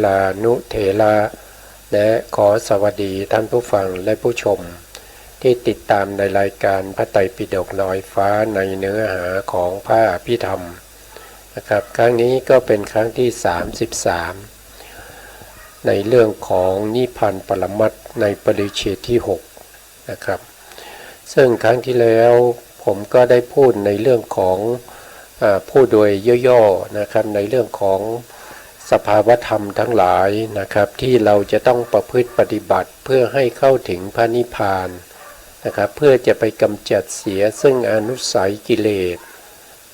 ลานุเถระและขอสวัสดีท่านผู้ฟังและผู้ชมที่ติดตามในรายการพระไตรปิฎกลอยฟ้าในเนื้อหาของพระอภิธรรมนะครับครั้งนี้ก็เป็นครั้งที่33ในเรื่องของนิพพานปรมัตถ์ในปริเฉดที่6นะครับซึ่งครั้งที่แล้วผมก็ได้พูดในเรื่องของพูดโดยย่อๆนะครับในเรื่องของสภาวธรรมทั้งหลายนะครับที่เราจะต้องประพฤติปฏิบัติเพื่อให้เข้าถึงพระนิพพานนะครับเพื่อจะไปกำจัดเสียซึ่งอนุสัยกิเลส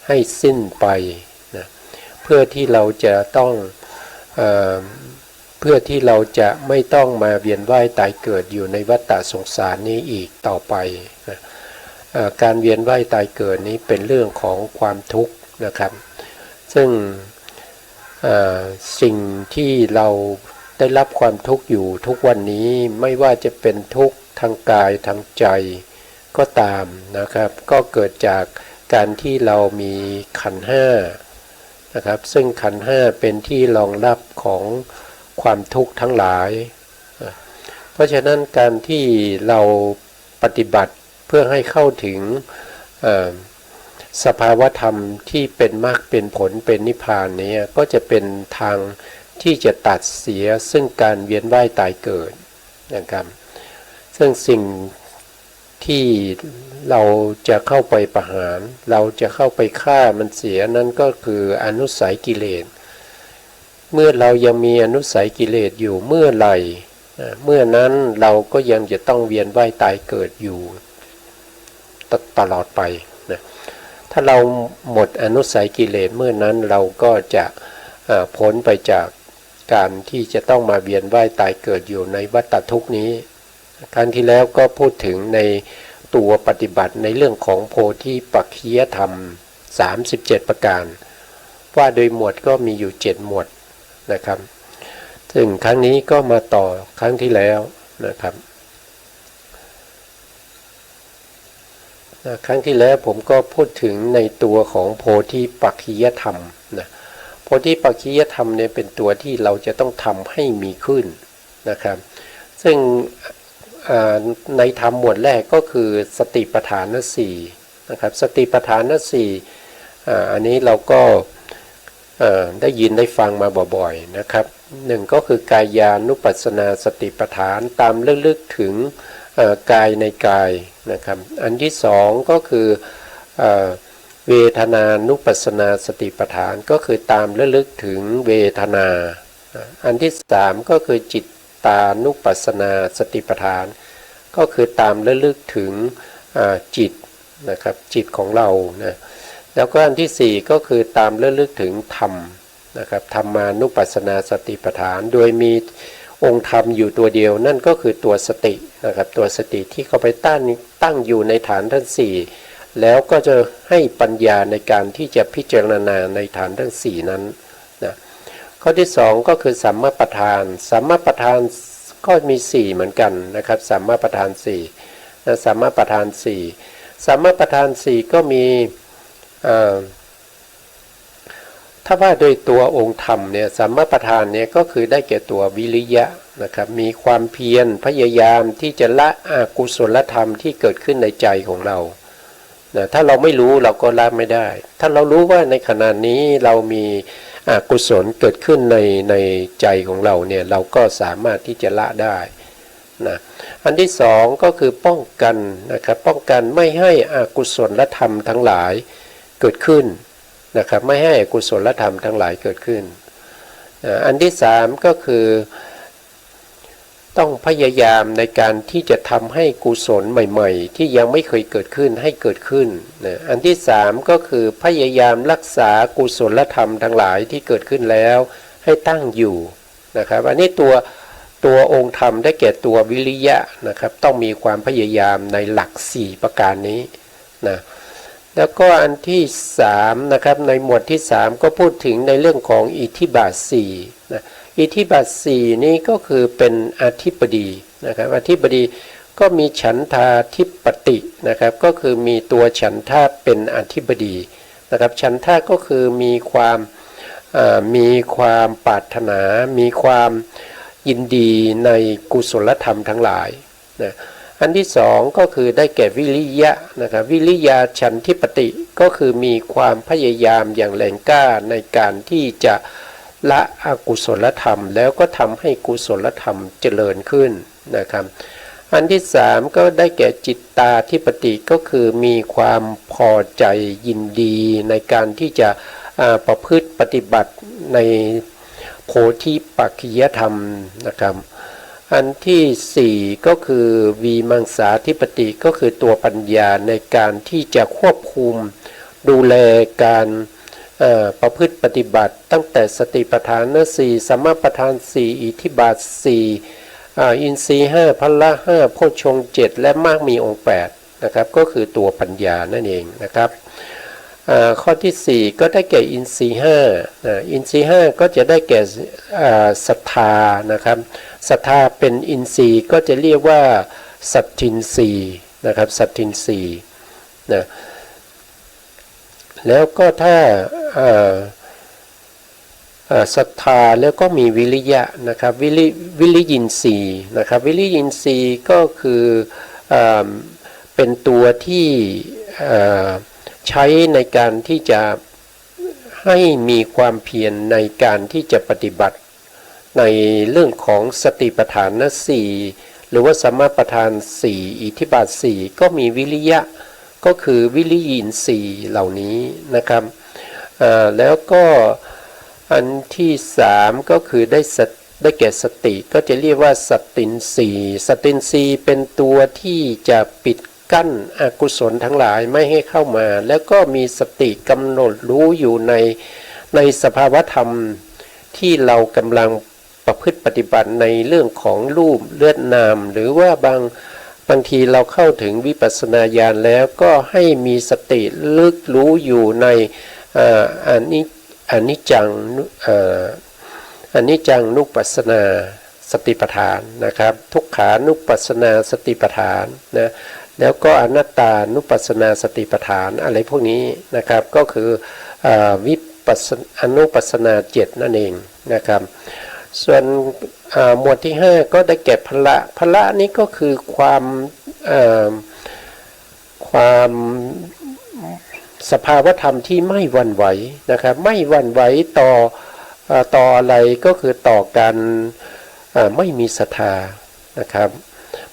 ให้สิ้นไปนะเพื่อที่เราจะต้องเพื่อที่เราจะไม่ต้องมาเวียนว่ายตายเกิดอยู่ในวัฏฏะสงสารนี้อีกต่อไปนะการเวียนว่ายตายเกิดนี้เป็นเรื่องของความทุกข์นะครับซึ่งสิ่งที่เราได้รับความทุกข์อยู่ทุกวันนี้ไม่ว่าจะเป็นทุกข์ทางกายทางใจก็ตามนะครับก็เกิดจากการที่เรามีขันธ์ห้านะครับซึ่งขันธ์ห้าเป็นที่รองรับของความทุกข์ทั้งหลายเพราะฉะนั้นการที่เราปฏิบัติเพื่อให้เข้าถึงสภาวธรรมที่เป็นมรรคเป็นผลเป็นนิพพานนี้ก็จะเป็นทางที่จะตัดเสียซึ่งการเวียนว่ายตายเกิดนะครับซึ่งสิ่งที่เราจะเข้าไปประหารเราจะเข้าไปฆ่ามันเสียนั้นก็คืออนุสัยกิเลสเมื่อเรายังมีอนุสัยกิเลสอยู่เมื่อไหร่เมื่อนั้นเราก็ยังจะต้องเวียนว่ายตายเกิดอยู่ตลอดไปถ้าเราหมดอนุสัยกิเลสเมื่อนั้นเราก็จะพ้นไปจากการที่จะต้องมาเวียนว่ายตายเกิดอยู่ในวัฏทุกข์นี้ครั้งที่แล้วก็พูดถึงในตัวปฏิบัติในเรื่องของโพธิปักขิยธรรม37ประการว่าโดยหมวดก็มีอยู่7หมวดนะครับซึ่งครั้งนี้ก็มาต่อครั้งที่แล้วนะครับครั้งที่แล้วผมก็พูดถึงในตัวของโพธิปักขิยธรรมนะโพธิปักขิยธรรมเนี่ยเป็นตัวที่เราจะต้องทำให้มีขึ้นนะครับซึ่งในธรรมหมวดแรกก็คือสติปัฏฐานสี่นะครับสติปัฏฐานสี่อันนี้เราก็ได้ยินได้ฟังมาบ่อยๆนะครับหนึ่งก็คือกายานุปัสสนาสติปัฏฐานตามลึกๆถึงกายในกายนะครับอันที่สองก็คือเวทนานุปัสสนาสติปัฏฐานก็คือตามระลึกถึงเวทนาอันที่สามก็คือจิตตานุปัสสนาสติปัฏฐานก็คือตามระลึกถึงจิตนะครับจิตของเรานะแล้วก็อันที่สี่ก็คือตามระลึกถึงธรรมนะครับธรรมานุปัสสนาสติปัฏฐานโดยมีองค์ธรรมอยู่ตัวเดียวนั่นก็คือตัวสตินะครับตัวสติที่เข้าไปตั้งอยู่ในฐานทั้งสี่แล้วก็จะให้ปัญญาในการที่จะพิจารณาในฐานทั้งสี่นั้นนะข้อที่สองก็คือสัมมาประธานสัมมาประธานก็มีสี่เหมือนกันนะครับสัมมาประธานสี่นะสัมมาประธานสี่สัมมาประธานสี่ก็มีถ้าว่าโดยตัวองค์ธรรมเนี่ยสัมมาประธานเนี่ยก็คือได้แก่ตัววิริยะนะครับมีความเพียรพยายามที่จะละอกุศลธรรมที่เกิดขึ้นในใจของเรานะถ้าเราไม่รู้เราก็ละไม่ได้ถ้าเรารู้ว่าในขณะนี้เรามีอกุศลเกิดขึ้นในใจของเราเนี่ยเราก็สามารถที่จะละได้นะอันที่สองก็คือป้องกันนะครับป้องกันไม่ให้อกุศลธรรมทั้งหลายเกิดขึ้นนะครับไม่ให้อกุศลธรรมทั้งหลายเกิดขึ้นอันที่สามก็คือต้องพยายามในการที่จะทำให้กุศลใหม่ๆที่ยังไม่เคยเกิดขึ้นให้เกิดขึ้นนะอันที่สามก็คือพยายามรักษากุศลธรรมทั้งหลายที่เกิดขึ้นแล้วให้ตั้งอยู่นะครับอันนี้ตัวองค์ธรรมได้แก่ตัววิริยะนะครับต้องมีความพยายามในหลัก4ประการนี้นะแล้วก็อันที่3นะครับในหมวดที่3ก็พูดถึงในเรื่องของอิทธิบาท4นะอิทธิบาท4นี้ก็คือเป็นอธิปดีนะครับอธิปดีก็มีฉันทาธิปตินะครับก็คือมีตัวฉันทะเป็นอธิปดีนะครับฉันทะก็คือมีความ มีความปรารถนามีความยินดีในกุศลธรรมทั้งหลายนะอันที่สองก็คือได้แก่วิริยะนะครับวิริยาฉันทิปติก็คือมีความพยายามอย่างแรงกล้าในการที่จะละอกุศลธรรมแล้วก็ทำให้กุศลธรรมเจริญขึ้นนะครับอันที่สามก็ได้แก่จิตตาธิปติก็คือมีความพอใจยินดีในการที่จะประพฤติปฏิบัติในโพธิปักขิยธรรมนะครับอันที่สี่ก็คือวีมังสาธิปติก็คือตัวปัญญาในการที่จะควบคุมดูแลการประพฤติปฏิบัติตั้งแต่สติปัฏฐานสี่สัมมาปัฏฐานสี่อิทธิบาทสี่อินทรีย์ห้าพละห้าโพชฌงค์เจ็ดและมรรคมีองค์แปดนะครับก็คือตัวปัญญานั่นเองนะครับข้อที่สี่ก็ได้แก่อินทรีย์ห้าอินทรีย์ห้าก็จะได้แก่ศรัทธานะครับศรัทธาเป็นอินทรีย์ก็จะเรียกว่าสัตทินทรีย์นะครับสัตทินทรีย์นะแล้วก็ถ้าศรัทธาแล้วก็มีวิริยะนะครับวิริยินทรีย์นะครับวิริยินทรีย์ก็คือเป็นตัวที่ใช้ในการที่จะให้มีความเพียรในการที่จะปฏิบัติในเรื่องของสติปัฏฐานสี่หรือว่าสัมมาปัฏฐานสี่อิทธิบาทสี่ก็มีวิริยะก็คือวิริยินทรีย์เหล่านี้นะครับแล้วก็อันที่สามก็คือได้แก่สติก็จะเรียกว่าสัตตินทรีย์สัตตินทรีย์เป็นตัวที่จะปิดกั้นอกุศลทั้งหลายไม่ให้เข้ามาแล้วก็มีสติกำหนดรู้อยู่ในสภาวธรรมที่เรากำลังประพฤติปฏิบัติในเรื่องของรูปเลือดนามหรือว่าบางทีเราเข้าถึงวิปัสสนาญาณแล้วก็ให้มีสติลึกรู้อยู่ในอนิจจังนุปัสสนาสติปัฏฐานนะครับทุกขานุปัสสนาสติปัฏฐานนะแล้วก็อนัตตานุปัสสนาสติปัฏฐานอะไรพวกนี้นะครับก็คือวิปัสสอนุปัสสนาเจ็ดนั่นเองนะครับส่วนหมวดที่5ก็ได้แก่พละนี้ก็คือความสภาวธรรมที่ไม่หวั่นไหวนะครับไม่หวั่นไหวต่ออะไรก็คือต่อการไม่มีศรัทธานะครับ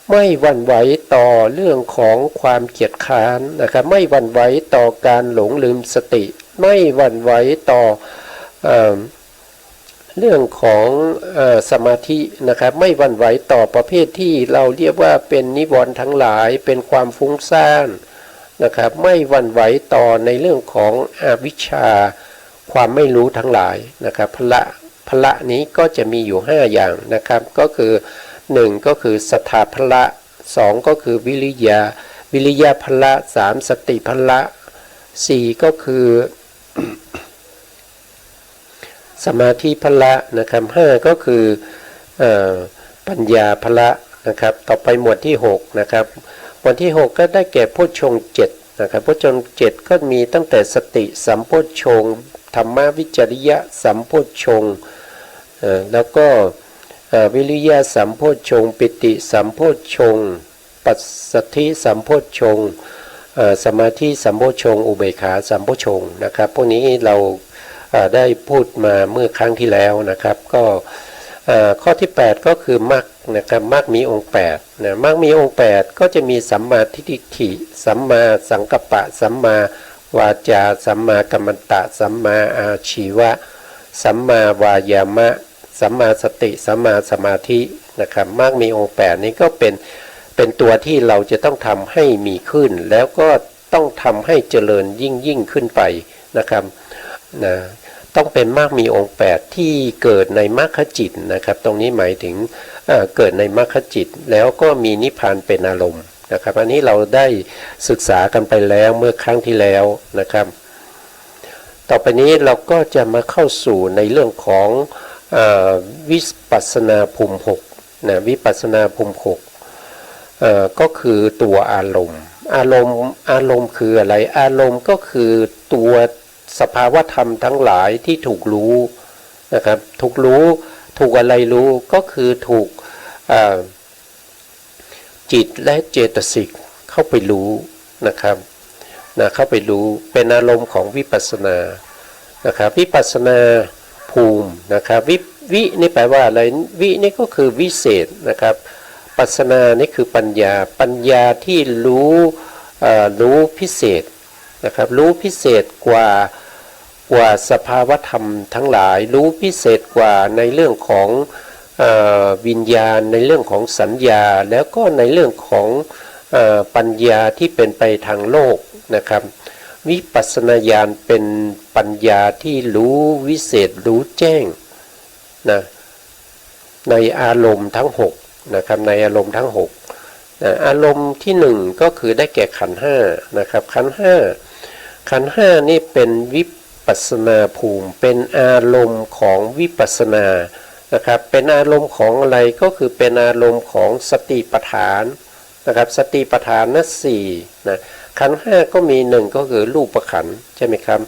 ไม่หวั่นไหวต่อเรื่องของความเกียจค้านนะครับไม่หวั่นไหวต่อการหลงลืมสติไม่หวั่นไหวต่อเรื่องของสมาธินะครับไม่หวั่นไหวต่อประเภทที่เราเรียกว่าเป็นนิวรณ์ทั้งหลายเป็นความฟุ้งซ่านนะครับไม่หวั่นไหวต่อในเรื่องของอวิชชาความไม่รู้ทั้งหลายนะครับพละนี้ก็จะมีอยู่5อย่างนะครับก็คือ1ก็คือศรัทธาพละ2ก็คือวิริยะพละ3สติพละ4ก็คือสมาธิพละนะครับ5ก็คือปัญญาพละนะครับต่อไปหมวดที่6นะครับหมวดที่6ก็ได้แก่โพชฌงค์7นะครับโพชฌงค์7ก็มีตั้งแต่สติสัมโพชฌงค์ธรรมวิจริยะสัมโพชฌงค์แล้วก็วิริยะสัมโพชฌงค์ปิติสัมโพชฌงค์ปัสสัทธิสัมโพชฌงค์สมาธิสัมโพชฌงค์อุเบกขาสัมโพชฌงค์นะครับพวกนี้เราได้พูดมาเมื่อครั้งที่แล้วนะครับก็ข้อที่8ก็คือมรรคนะครับมรรคมีองค์8นะมรรคมีองค์8ก็จะมีสัมมาทิฏฐิสัมมาสังกัปปะสัมมาวาจาสัมมากัมมันตะสัมมาอาชีวะสัมมาวายามะสัมมาสติสัมมาสมาธินะครับมรรคมีองค์8นี้ก็เป็นตัวที่เราจะต้องทำให้มีขึ้นแล้วก็ต้องทำให้เจริญยิ่งขึ้นไปนะครับนะต้องเป็นมรรคมีองค์8ที่เกิดในมรรคจิตนะครับตรงนี้หมายถึงเกิดในมรรคจิตแล้วก็มีนิพพานเป็นอารมณ์นะครับอันนี้เราได้ศึกษากันไปแล้วเมื่อครั้งที่แล้วนะครับต่อไปนี้เราก็จะมาเข้าสู่ในเรื่องของวิปัสสนาภูมิ6นะวิปัสสนาภูมิ6ก็คือตัวอารมณ์คืออะไรอารมณ์ก็คือตัวสภาวธรรมทั้งหลายที่ถูกรู้ นะครับถูกรู้ถูกอะไรรู้ก็คือถูกจิตและเจตสิกเข้าไปรู้นะครับเข้าไปรู้เป็นอารมณ์ของวิปัสสนานะครับวิปัสสนาภูมินะครับวินี่แปลว่าอะไรวินี่ก็คือวิเศษนะครับปัสสนานี่คือปัญญาที่รู้พิเศษนะครับรู้พิเศษกว่าสภาวธรรมทั้งหลายรู้พิเศษกว่าในเรื่องของวิญญาณในเรื่องของสัญญาแล้วก็ในเรื่องของปัญญาที่เป็นไปทางโลกนะครับวิปัสสนาญาณเป็นปัญญาที่รู้วิเศษรู้แจ้งนะในอารมณ์ทั้ง6นะครับในอารมณ์ทั้ง6นะอารมณ์ที่1ก็คือได้แก่ขันธ์5นะครับขันธ์5นี่เป็นวิปัสสนาภูมิเป็นอารมณ์ของวิปัสสนานะครับเป็นอารมณ์ของอะไรก็คือเป็นอารมณ์ของสติปัฏฐานนะครับสติปัฏฐานนั้น4นะขันธ์5ก็มี1ก็คือรูปขันธ์ใช่ไหมครับ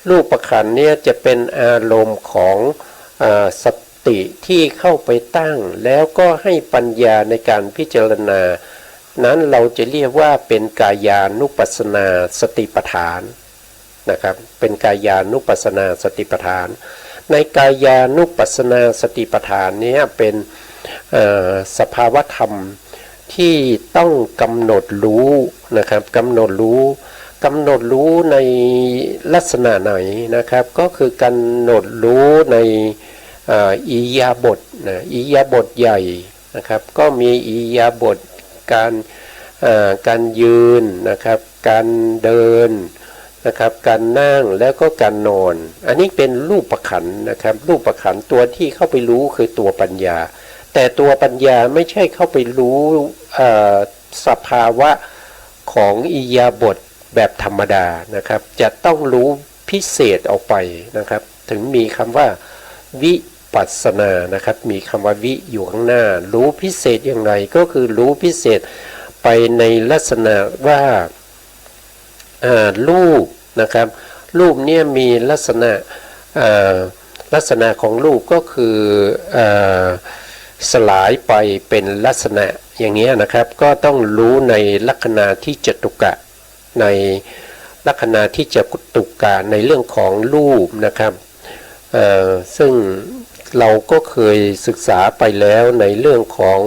รูปขันธ์เนี่ยจะเป็นอารมณ์ของสติที่เข้าไปตั้งแล้วก็ให้ปัญญาในการพิจารณานั้นเราจะเรียกว่าเป็นกายานุปัสสนาสติปัฏฐานนะครับเป็นกายานุปัสสนาสติปัฏฐานในกายานุปัสสนาสติปัฏฐานนี้เป็นสภาวธรรมที่ต้องกำหนดรู้นะครับกำหนดรู้ในลักษณะไหนนะครับก็คือกำหนดรู้ในอิริยาบถอิริยาบถใหญ่นะครับก็มีอิริยาบถการยืนนะครับการเดินนะครับการนั่งแล้วก็การนอนอันนี้เป็นรูปขันธ์นะครับรูปขันธ์ตัวที่เข้าไปรู้คือตัวปัญญาแต่ตัวปัญญาไม่ใช่เข้าไปรู้สภาวะของอิริยาบถแบบธรรมดานะครับจะต้องรู้พิเศษออกไปนะครับถึงมีคำว่าวิปัสสนานะครับมีคำว่าวิอยู่ข้างหน้ารู้พิเศษอย่างไรก็คือรู้พิเศษไปในลักษณะว่ารูปนะครับรูปเนี่ยมีลักษณะของรูปก็คือสลายไปเป็นลักษณะอย่างนี้นะครับก็ต้องรู้ในลักษณะที่จตุกะในลักษณะที่จตุกะในเรื่องของรูปนะครับซึ่งเราก็เคยศึกษาไปแล้วในเรื่องของ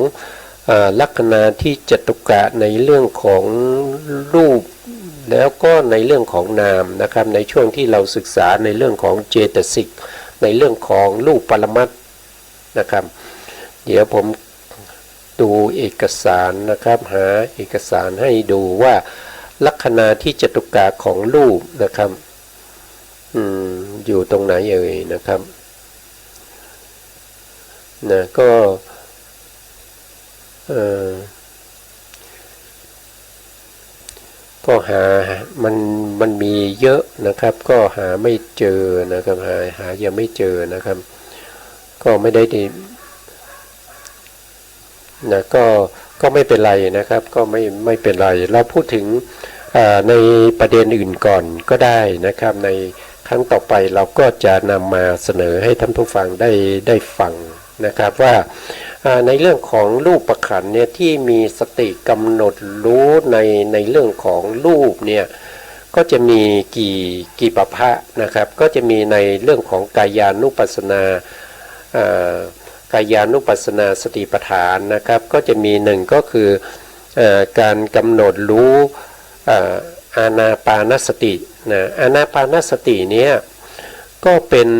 ลักษณะที่จตุกะในเรื่องของรูปแล้วก็ในเรื่องของนามนะครับในช่วงที่เราศึกษาในเรื่องของเจตสิกในเรื่องของรูปปรมัตถ์นะครับเดี๋ยวผมดูเอกสารนะครับหาเอกสารให้ดูว่าลักษณะที่จตุกะของรูปนะครับอยู่ตรงไหนเอ่ยนะครับนะก็หามันมีเยอะนะครับก็หาไม่เจอนะครับหายังไม่เจอนะครับก็ไม่ได้นะก็ไม่เป็นไรนะครับก็ไม่เป็นไรเราพูดถึงในประเด็นอื่นก่อนก็ได้นะครับในครั้งต่อไปเราก็จะนำมาเสนอให้ท่านผู้ฟังได้ฟังนะครับว่าในเรื่องของรูปขันธ์เนี่ยที่มีสติกำหนดรู้ในเรื่องของรูปเนี่ยก็จะมีกี่ประเภทนะครับก็จะมีในเรื่องของกายานุปัสสนากายานุปัสสนาสติปัฏฐานนะครับก็จะมีหนึ่งก็คือการกำหนดรู้อานาปานสตินะอานาปานสติเนี่ยก็เป็น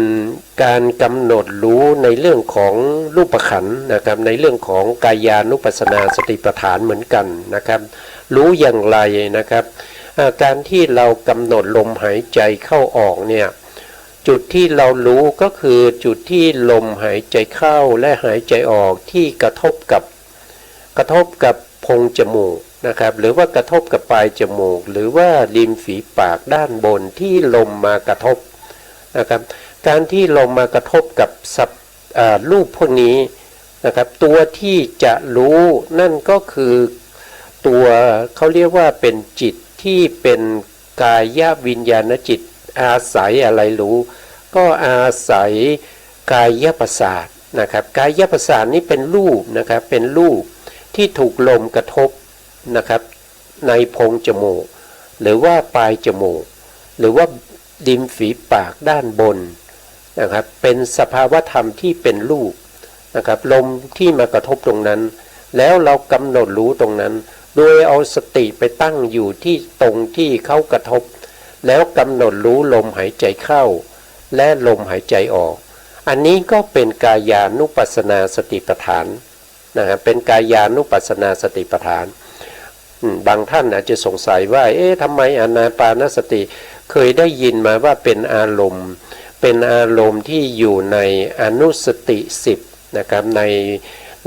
การกำหนดรู้ในเรื่องของรูปขันธ์นะครับในเรื่องของกายานุปัสสนาสติปัฏฐานเหมือนกันนะครับรู้อย่างไรนะครับการที่เรากำหนดลมหายใจเข้าออกเนี่ยจุดที่เรารู้ก็คือจุดที่ลมหายใจเข้าและหายใจออกที่กระทบกับโพรงจมูกนะครับหรือว่ากระทบกับปลายจมูกหรือว่าริมฝีปากด้านบนที่ลมมากระทบนะครับการที่ลมมากระทบกับรูปพวกนี้นะครับตัวที่จะรู้นั่นก็คือตัวเขาเรียกว่าเป็นจิตที่เป็นกายวิญญาณจิตอาศัยอะไรรู้ก็อาศัย กายประสาทนะครับกายประสาทนี้เป็นรูปนะครับเป็นรูปที่ถูกลมกระทบนะครับในโพรงจมูกหรือว่าปลายจมูกหรือว่าริมฝีปากด้านบนนะครับเป็นสภาวธรรมที่เป็นรูปนะครับลมที่มากระทบตรงนั้นแล้วเรากำหนดรู้ตรงนั้นโดยเอาสติไปตั้งอยู่ที่ตรงที่เขากระทบแล้วกำหนดรู้ลมหายใจเข้าและลมหายใจออกอันนี้ก็เป็นกายานุปัสสนาสติปัฏฐานนะครับเป็นกายานุปัสสนาสติปัฏฐานบางท่านอาจจะสงสัยว่าทำไมอานาปานสติเคยได้ยินมาว่าเป็นอารมณ์ที่อยู่ในอนุสติ10นะครับ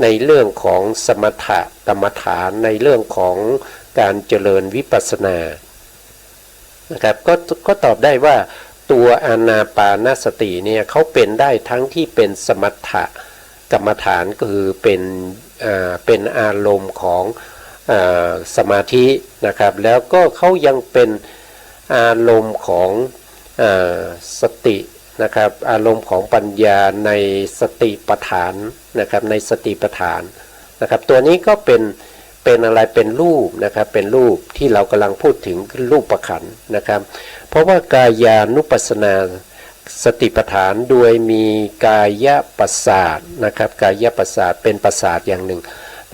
ในเรื่องของสมถะกรรมฐานในเรื่องของการเจริญวิปัสสนานะครับก็ตอบได้ว่าตัวอานาปานสติเนี่ยเขาเป็นได้ทั้งที่เป็นสมถะกรรมฐานก็คือเป็นอารมณ์ของสมาธินะครับแล้วก็เขายังเป็นอารมณ์ของสตินะครับอารมณ์ของปัญญาในสติปัฏฐานนะครับในสติปัฏฐานนะครับตัวนี้ก็เป็นอะไรเป็นรูปนะครับเป็นรูปที่เรากำลังพูดถึงรูปขันธ์นะครับเพราะว่ากายานุปัสสนาสติปัฏฐานโดยมีกายประสาทนะครับกายประสาทเป็นประสาทอย่างหนึ่ง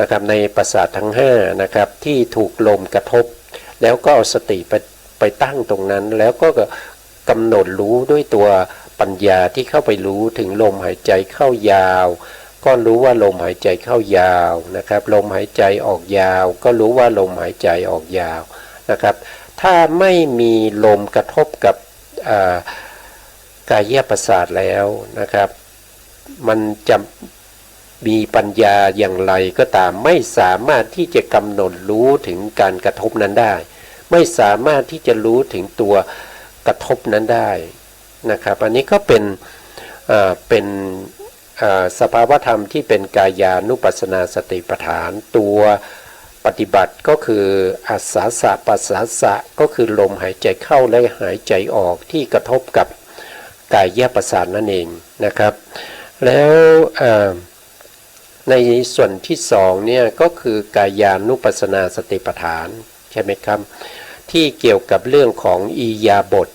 นะครับในประสาททั้ง5นะครับที่ถูกลมกระทบแล้วก็เอาสติไปตั้งตรงนั้นแล้วก็กำหนดรู้ด้วยตัวปัญญาที่เข้าไปรู้ถึงลมหายใจเข้ายาวก็รู้ว่าลมหายใจเข้ายาวนะครับลมหายใจออกยาวก็รู้ว่าลมหายใจออกยาวนะครับถ้าไม่มีลมกระทบกับกายประสาทแล้วนะครับมันจะมีปัญญาอย่างไรก็ตามไม่สามารถที่จะกำหนดรู้ถึงการกระทบนั้นได้ไม่สามารถที่จะรู้ถึงตัวกระทบนั้นได้นะครับอันนี้ก็เป็นสภาวธรรมที่เป็นกายานุปัสสนาสติปัฏฐานตัวปฏิบัติก็คืออาสาสะปัสสาสะก็คือลมหายใจเข้าและหายใจออกที่กระทบกับกายประสาทนั่นเองนะครับแล้วในส่วนที่2เนี่ยก็คือกายานุปัสสนาสติปัฏฐานใช่ไหมครับที่เกี่ยวกับเรื่องของอิริยาบถ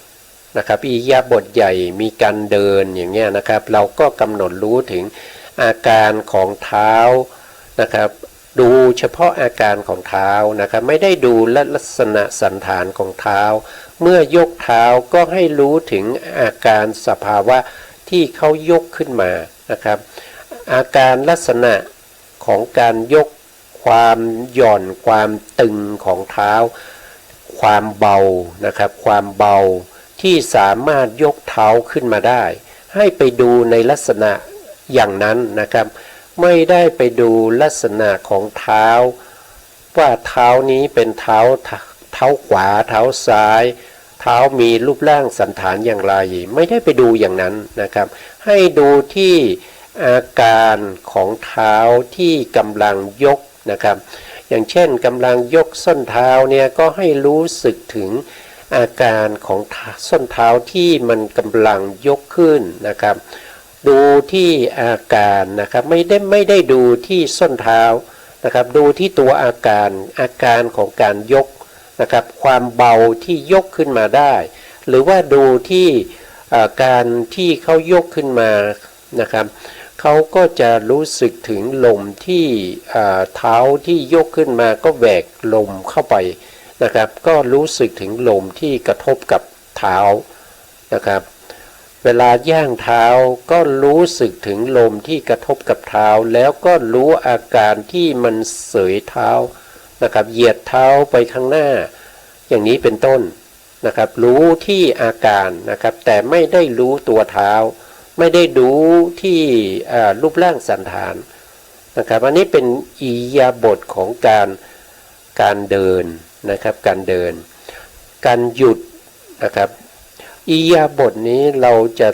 นะครับอิริยาบถใหญ่มีการเดินอย่างเงี้ยนะครับเราก็กำหนดรู้ถึงอาการของเท้านะครับดูเฉพาะอาการของเท้านะครับไม่ได้ดูลักษณะสันฐานของเท้าเมื่อยกเท้าก็ให้รู้ถึงอาการสภาวะที่เขายกขึ้นมานะครับอาการลักษณะของการยกความหย่อนความตึงของเท้าความเบานะครับความเบาที่สามารถยกเท้าขึ้นมาได้ให้ไปดูในลักษณะอย่างนั้นนะครับไม่ได้ไปดูลักษณะของเท้าว่าเท้านี้เป็นเท้าขวาเท้าซ้ายเท้ามีรูปร่างสันฐานอย่างไรไม่ได้ไปดูอย่างนั้นนะครับให้ดูที่อาการของเท้าที่กำลังยกนะครับอย่างเช่นกำลังยกส้นเท้าเนี่ยก็ให้รู้สึกถึงอาการของส้นเท้าที่มันกำลังยกขึ้นนะครับดูที่อาการนะครับไม่ได้ดูที่ส้นเท้านะครับดูที่ตัวอาการของการยกนะครับความเบาที่ยกขึ้นมาได้หรือว่าดูที่การที่เขายกขึ้นมานะครับเขาก็จะรู้สึกถึงลมที่เท้าที่ยกขึ้นมาก็แหวกลมเข้าไปนะครับก็รู้สึกถึงลมที่กระทบกับเท้านะครับเวลาย่างเท้าก็รู้สึกถึงลมที่กระทบกับเท้าแล้วก็รู้อาการที่มันเสยเท้านะครับเหยียดเท้าไปข้างหน้าอย่างนี้เป็นต้นนะครับรู้ที่อาการนะครับแต่ไม่ได้รู้ตัวเท้าไม่ได้ดูที่รูปร่างสันฐานนะครับอันนี้เป็นอิริยาบถของการเดินนะครับการเดินการหยุดนะครับอิริยาบถนี้เราจะ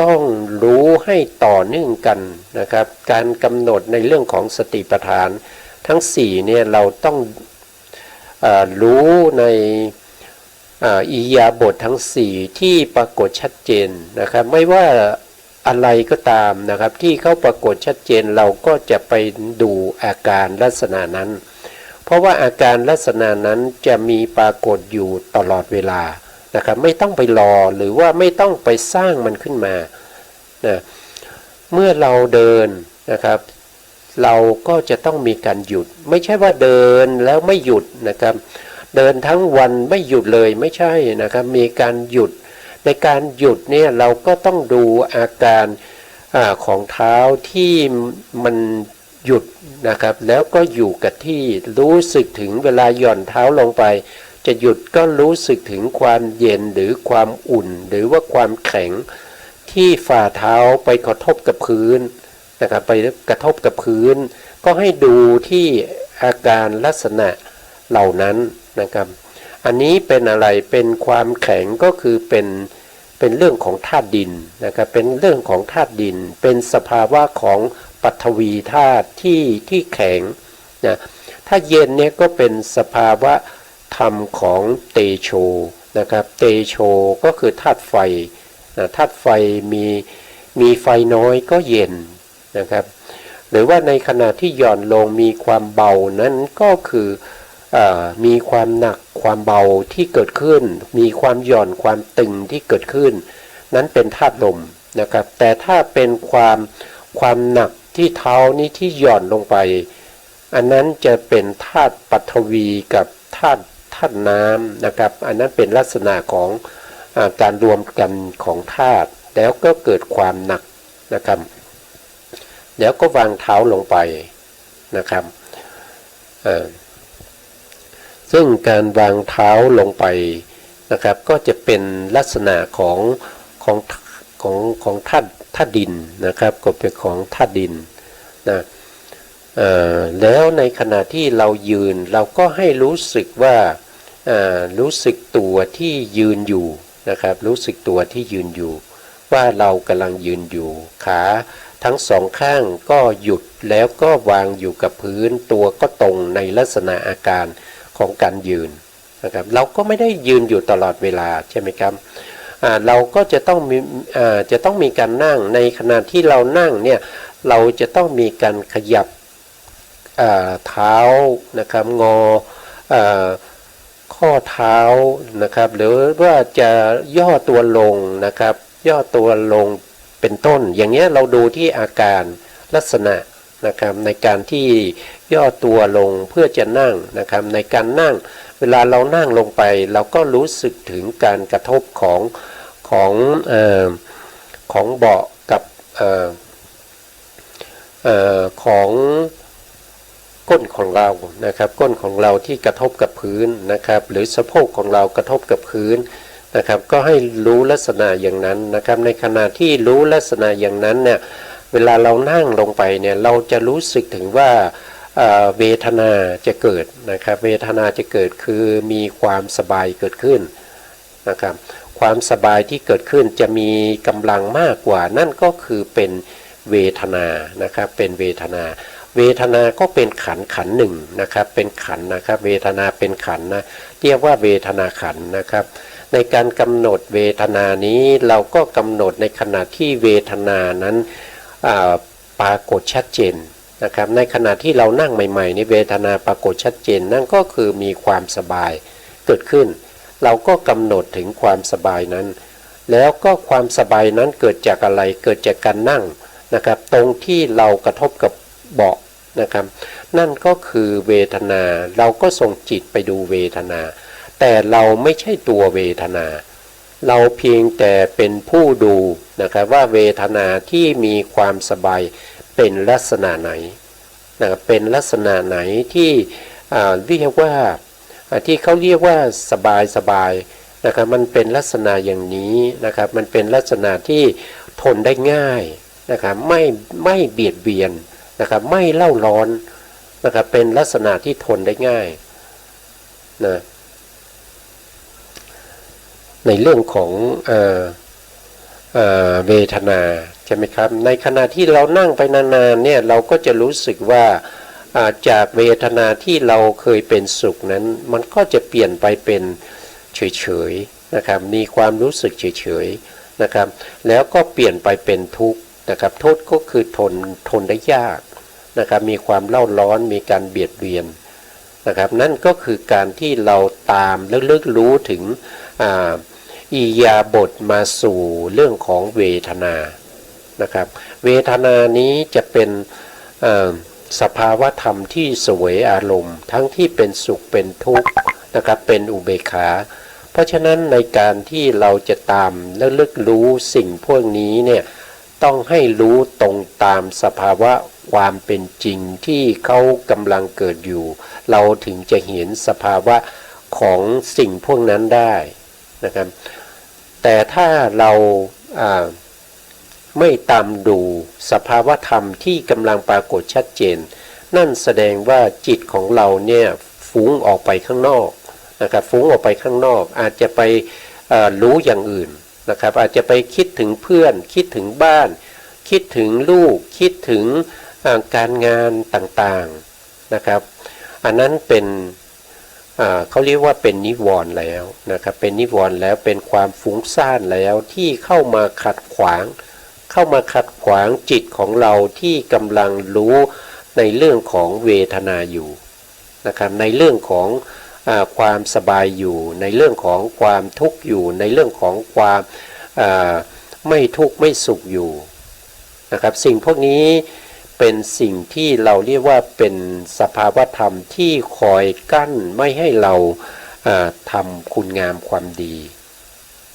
ต้องรู้ให้ต่อเนื่องกันนะครับการกำหนดในเรื่องของสติปัฏฐานทั้ง4เนี่ยเราต้องรู้ในอิริยาบถทั้ง4ที่ปรากฏชัดเจนนะครับไม่ว่า อะไรก็ตามนะครับที่เขาปรากฏชัดเจนเราก็จะไปดูอาการลักษณะนั้นเพราะว่าอาการลักษณะนั้นจะมีปรากฏอยู่ตลอดเวลานะครับไม่ต้องไปรอหรือว่าไม่ต้องไปสร้างมันขึ้นมานะเมื่อเราเดินนะครับเราก็จะต้องมีการหยุดไม่ใช่ว่าเดินแล้วไม่หยุดนะครับเดินทั้งวันไม่หยุดเลยไม่ใช่นะครับมีการหยุดในการหยุดเนี่ยเราก็ต้องดูอาการของเท้าที่มันหยุดนะครับแล้วก็อยู่กับที่รู้สึกถึงเวลาหย่อนเท้าลงไปจะหยุดก็รู้สึกถึงความเย็นหรือความอุ่นหรือว่าความแข็งที่ฝ่าเท้าไปกระทบกับพื้นนะครับไปกระทบกับพื้นก็ให้ดูที่อาการลักษณะเหล่านั้นนะครับอันนี้เป็นอะไรเป็นความแข็งก็คือเป็นเรื่องของธาตุดินนะครับเป็นเรื่องของธาตุดินเป็นสภาวะของปฐวีธาตุที่แข็งนะถ้าเย็นเนี่ยก็เป็นสภาวะธรรมของเตโชนะครับเตโชก็คือธาตุไฟนะธาตุไฟมีไฟน้อยก็เย็นนะครับหรือว่าในขณะที่หย่อนลงมีความเบานั้นก็คือมีความหนักความเบาที่เกิดขึ้นมีความหย่อนความตึงที่เกิดขึ้นนั้นเป็นธาตุลมนะครับแต่ถ้าเป็นความหนักที่เท้านี้ที่หย่อนลงไปอันนั้นจะเป็นธาตุปฐวีกับธาตุน้ำนะครับอันนั้นเป็นลักษณะของการรวมกันของธาตุแล้วก็เกิดความหนักนะครับแล้วก็วางเท้าลงไปนะครับซึ่งการวางเท้าลงไปนะครับก็จะเป็นลักษณะของธาตุดินนะครับก็เป็นของธาตุดินนะแล้วในขณะที่เรายืนเราก็ให้รู้สึกว่ารู้สึกตัวที่ยืนอยู่นะครับรู้สึกตัวที่ยืนอยู่ว่าเรากำลังยืนอยู่ขาทั้งสองข้างก็หยุดแล้วก็วางอยู่กับพื้นตัวก็ตรงในลักษณะอาการของการยืนนะครับเราก็ไม่ได้ยืนอยู่ตลอดเวลาใช่ไหมครับเราก็จะต้องมีการนั่งในขณะที่เรานั่งเนี่ยเราจะต้องมีการขยับเท้านะครับงอข้อเท้านะครับหรือว่าจะย่อตัวลงนะครับย่อตัวลงเป็นต้นอย่างเงี้ยเราดูที่อาการลักษณะนะครับในการที่ย่อตัวลงเพื่อจะนั่งนะครับในการนั่งเวลาเรานั่งลงไปเราก็รู้สึกถึงการกระทบของเบาะกับของก้นของเรานะครับก้นของเราที่กระทบกับพื้นนะครับหรือสะโพกของเรากระทบกับพื้นนะครับก็ให้รู้ลักษณะอย่างนั้นนะครับในขณะที่รู้ลักษณะอย่างนั้นเนี่ยเวลาเรานั่งลงไปเนี่ยเราจะรู้สึกถึงว่าเวทนาจะเกิดนะครับเวทนาจะเกิดคือมีความสบายเกิดขึ้นนะครับความสบายที่เกิดขึ้นจะมีกำลังมากกว่านั่นก็คือเป็นเวทนานะครับเป็นเวทนาก็เป็นขันหนึ่งนะครับเป็นขันนะครับเวทนาเป็นขันนะเรียกว่าเวทนาขันนะครับในการกำหนดเวทนานี้เราก็กำหนดในขณะที่เวทนานั้นปรากฏชัดเจนนะครับในขณะที่เรานั่งใหม่ๆในเวทนาปรากฏชัดเจนนั่นก็คือมีความสบายเกิดขึ้นเราก็กำหนดถึงความสบายนั้นแล้วก็ความสบายนั้นเกิดจากอะไรเกิดจากการนั่งนะครับตรงที่เรากระทบกับเบาะนะครับนั่นก็คือเวทนาเราก็ส่งจิตไปดูเวทนาแต่เราไม่ใช่ตัวเวทนาเราเพียงแต่เป็นผู้ดูนะครับว่าเวทนาที่มีความสบายเป็นลักษณะไหนนะครับเป็นลักษณะไหนที่เรียกว่าที่เขาเรียกว่าสบายนะครับมันเป็นลักษณะอย่างนี้นะครับมันเป็นลักษณะที่ทนได้ง่ายนะครับไม่เบียดเบียนนะครับไม่เล่าร้อนนะครับเป็นลักษณะที่ทนได้ง่ายนะในเรื่องของเวทนาใช่ไหมครับในขณะที่เรานั่งไปนานๆเนี่ยเราก็จะรู้สึกว่าจากเวทนาที่เราเคยเป็นสุขนั้นมันก็จะเปลี่ยนไปเป็นเฉยๆนะครับมีความรู้สึกเฉยๆ นะครับแล้วก็เปลี่ยนไปเป็นทุกข์นะครับทุกข์ก็คือทนได้ยากนะครับมีความเล่าร้อนมีการเบียดเบียนนะครับนั่นก็คือการที่เราตามและลึกรู้ถึงอิริยาบถมาสู่เรื่องของเวทนานะครับเวทนานี้จะเป็นสภาวะธรรมที่เสวยอารมณ์ทั้งที่เป็นสุขเป็นทุกข์นะครับเป็นอุเบกขาเพราะฉะนั้นในการที่เราจะตามและลึกรู้สิ่งพวกนี้เนี่ยต้องให้รู้ตรงตามสภาวะความเป็นจริงที่เขากำลังเกิดอยู่เราถึงจะเห็นสภาวะของสิ่งพวกนั้นได้นะครับแต่ถ้าเราไม่ตามดูสภาวะธรรมที่กำลังปรากฏชัดเจนนั่นแสดงว่าจิตของเราเนี่ยฟุ้งออกไปข้างนอกนะครับฟุ้งออกไปข้างนอกอาจจะไปรู้อย่างอื่นนะครับอาจจะไปคิดถึงเพื่อนคิดถึงบ้านคิดถึงลูกคิดถึงการงานต่างๆนะครับอันนั้นเป็นเขาเรียกว่าเป็นนิวรณ์แล้วนะครับเป็นนิวรณ์แล้วเป็นความฟุ้งซ่านแล้วที่เข้ามาขัดขวางจิตของเราที่กำลังรู้ในเรื่องของเวทนาอยู่นะครับในเรื่องของความสบายอยู่ในเรื่องของความทุกข์อยู่ในเรื่องของความไม่ทุกข์ไม่สุขอยู่นะครับสิ่งพวกนี้เป็นสิ่งที่เราเรียกว่าเป็นสภาวะธรรมที่คอยกั้นไม่ให้เราทำคุณงามความดี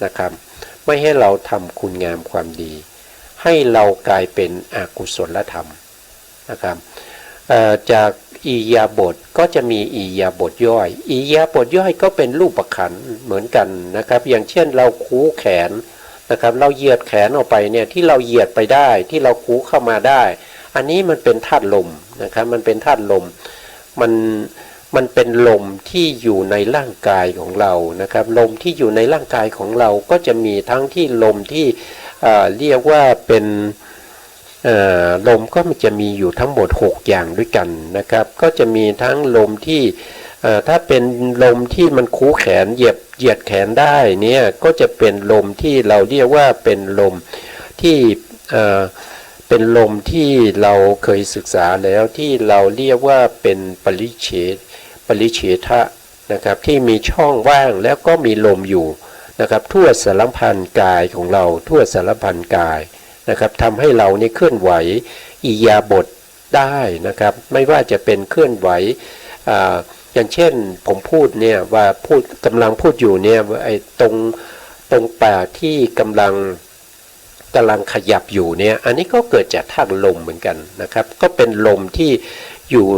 นะครับไม่ให้เราทำคุณงามความดีให้เรากลายเป็นอกุศลธรรมนะครับจากอิริยาบถก็จะมีอิริยาบถย่อยอิริยาบถย่อยก็เป็นรูปขันธ์เหมือนกันนะครับอย่างเช่นเราคูแขนนะครับเราเหยียดแขนออกไปเนี่ยที่เราเหยียดไปได้ที่เราคูเข้ามาได้อันนี้มันเป็นธาตุลมนะครับมันเป็นธาตุลมมันเป็นลมที่อยู่ในร่างกายของเรานะครับลมที่อยู่ในร่างกายของเราก็จะมีทั้งที่ลมที่เรียกว่าเป็นลมก็มันจะมีอยู่ทั้งหมด6อย่างด้วยกันนะครับก็จะมีทั้งลมที่ถ้าเป็นลมที่มันคูแขนเหยียดแขนได้เนี่ยก็จะเป็นลมที่เราเรียกว่าเป็นลมที่เป็นลมที่เราเคยศึกษาแล้วที่เราเรียกว่าเป็นปริเฉทะนะครับที่มีช่องว่างแล้วก็มีลมอยู่นะครับทั่วสารพันกายของเราทั่วสารพันกายนะครับทำให้เราเนี่ยเคลื่อนไหวอิริยาบถได้นะครับไม่ว่าจะเป็นเคลื่อนไหวอย่างเช่นผมพูดเนี่ยว่ากำลังพูดอยู่เนี่ยไอ้ตรงปากที่กำลังขยับอยู่เนี่ยอันนี้ก็เกิดจากธาตุลมเหมือนกันนะครับก็เป็นลมที่อยู่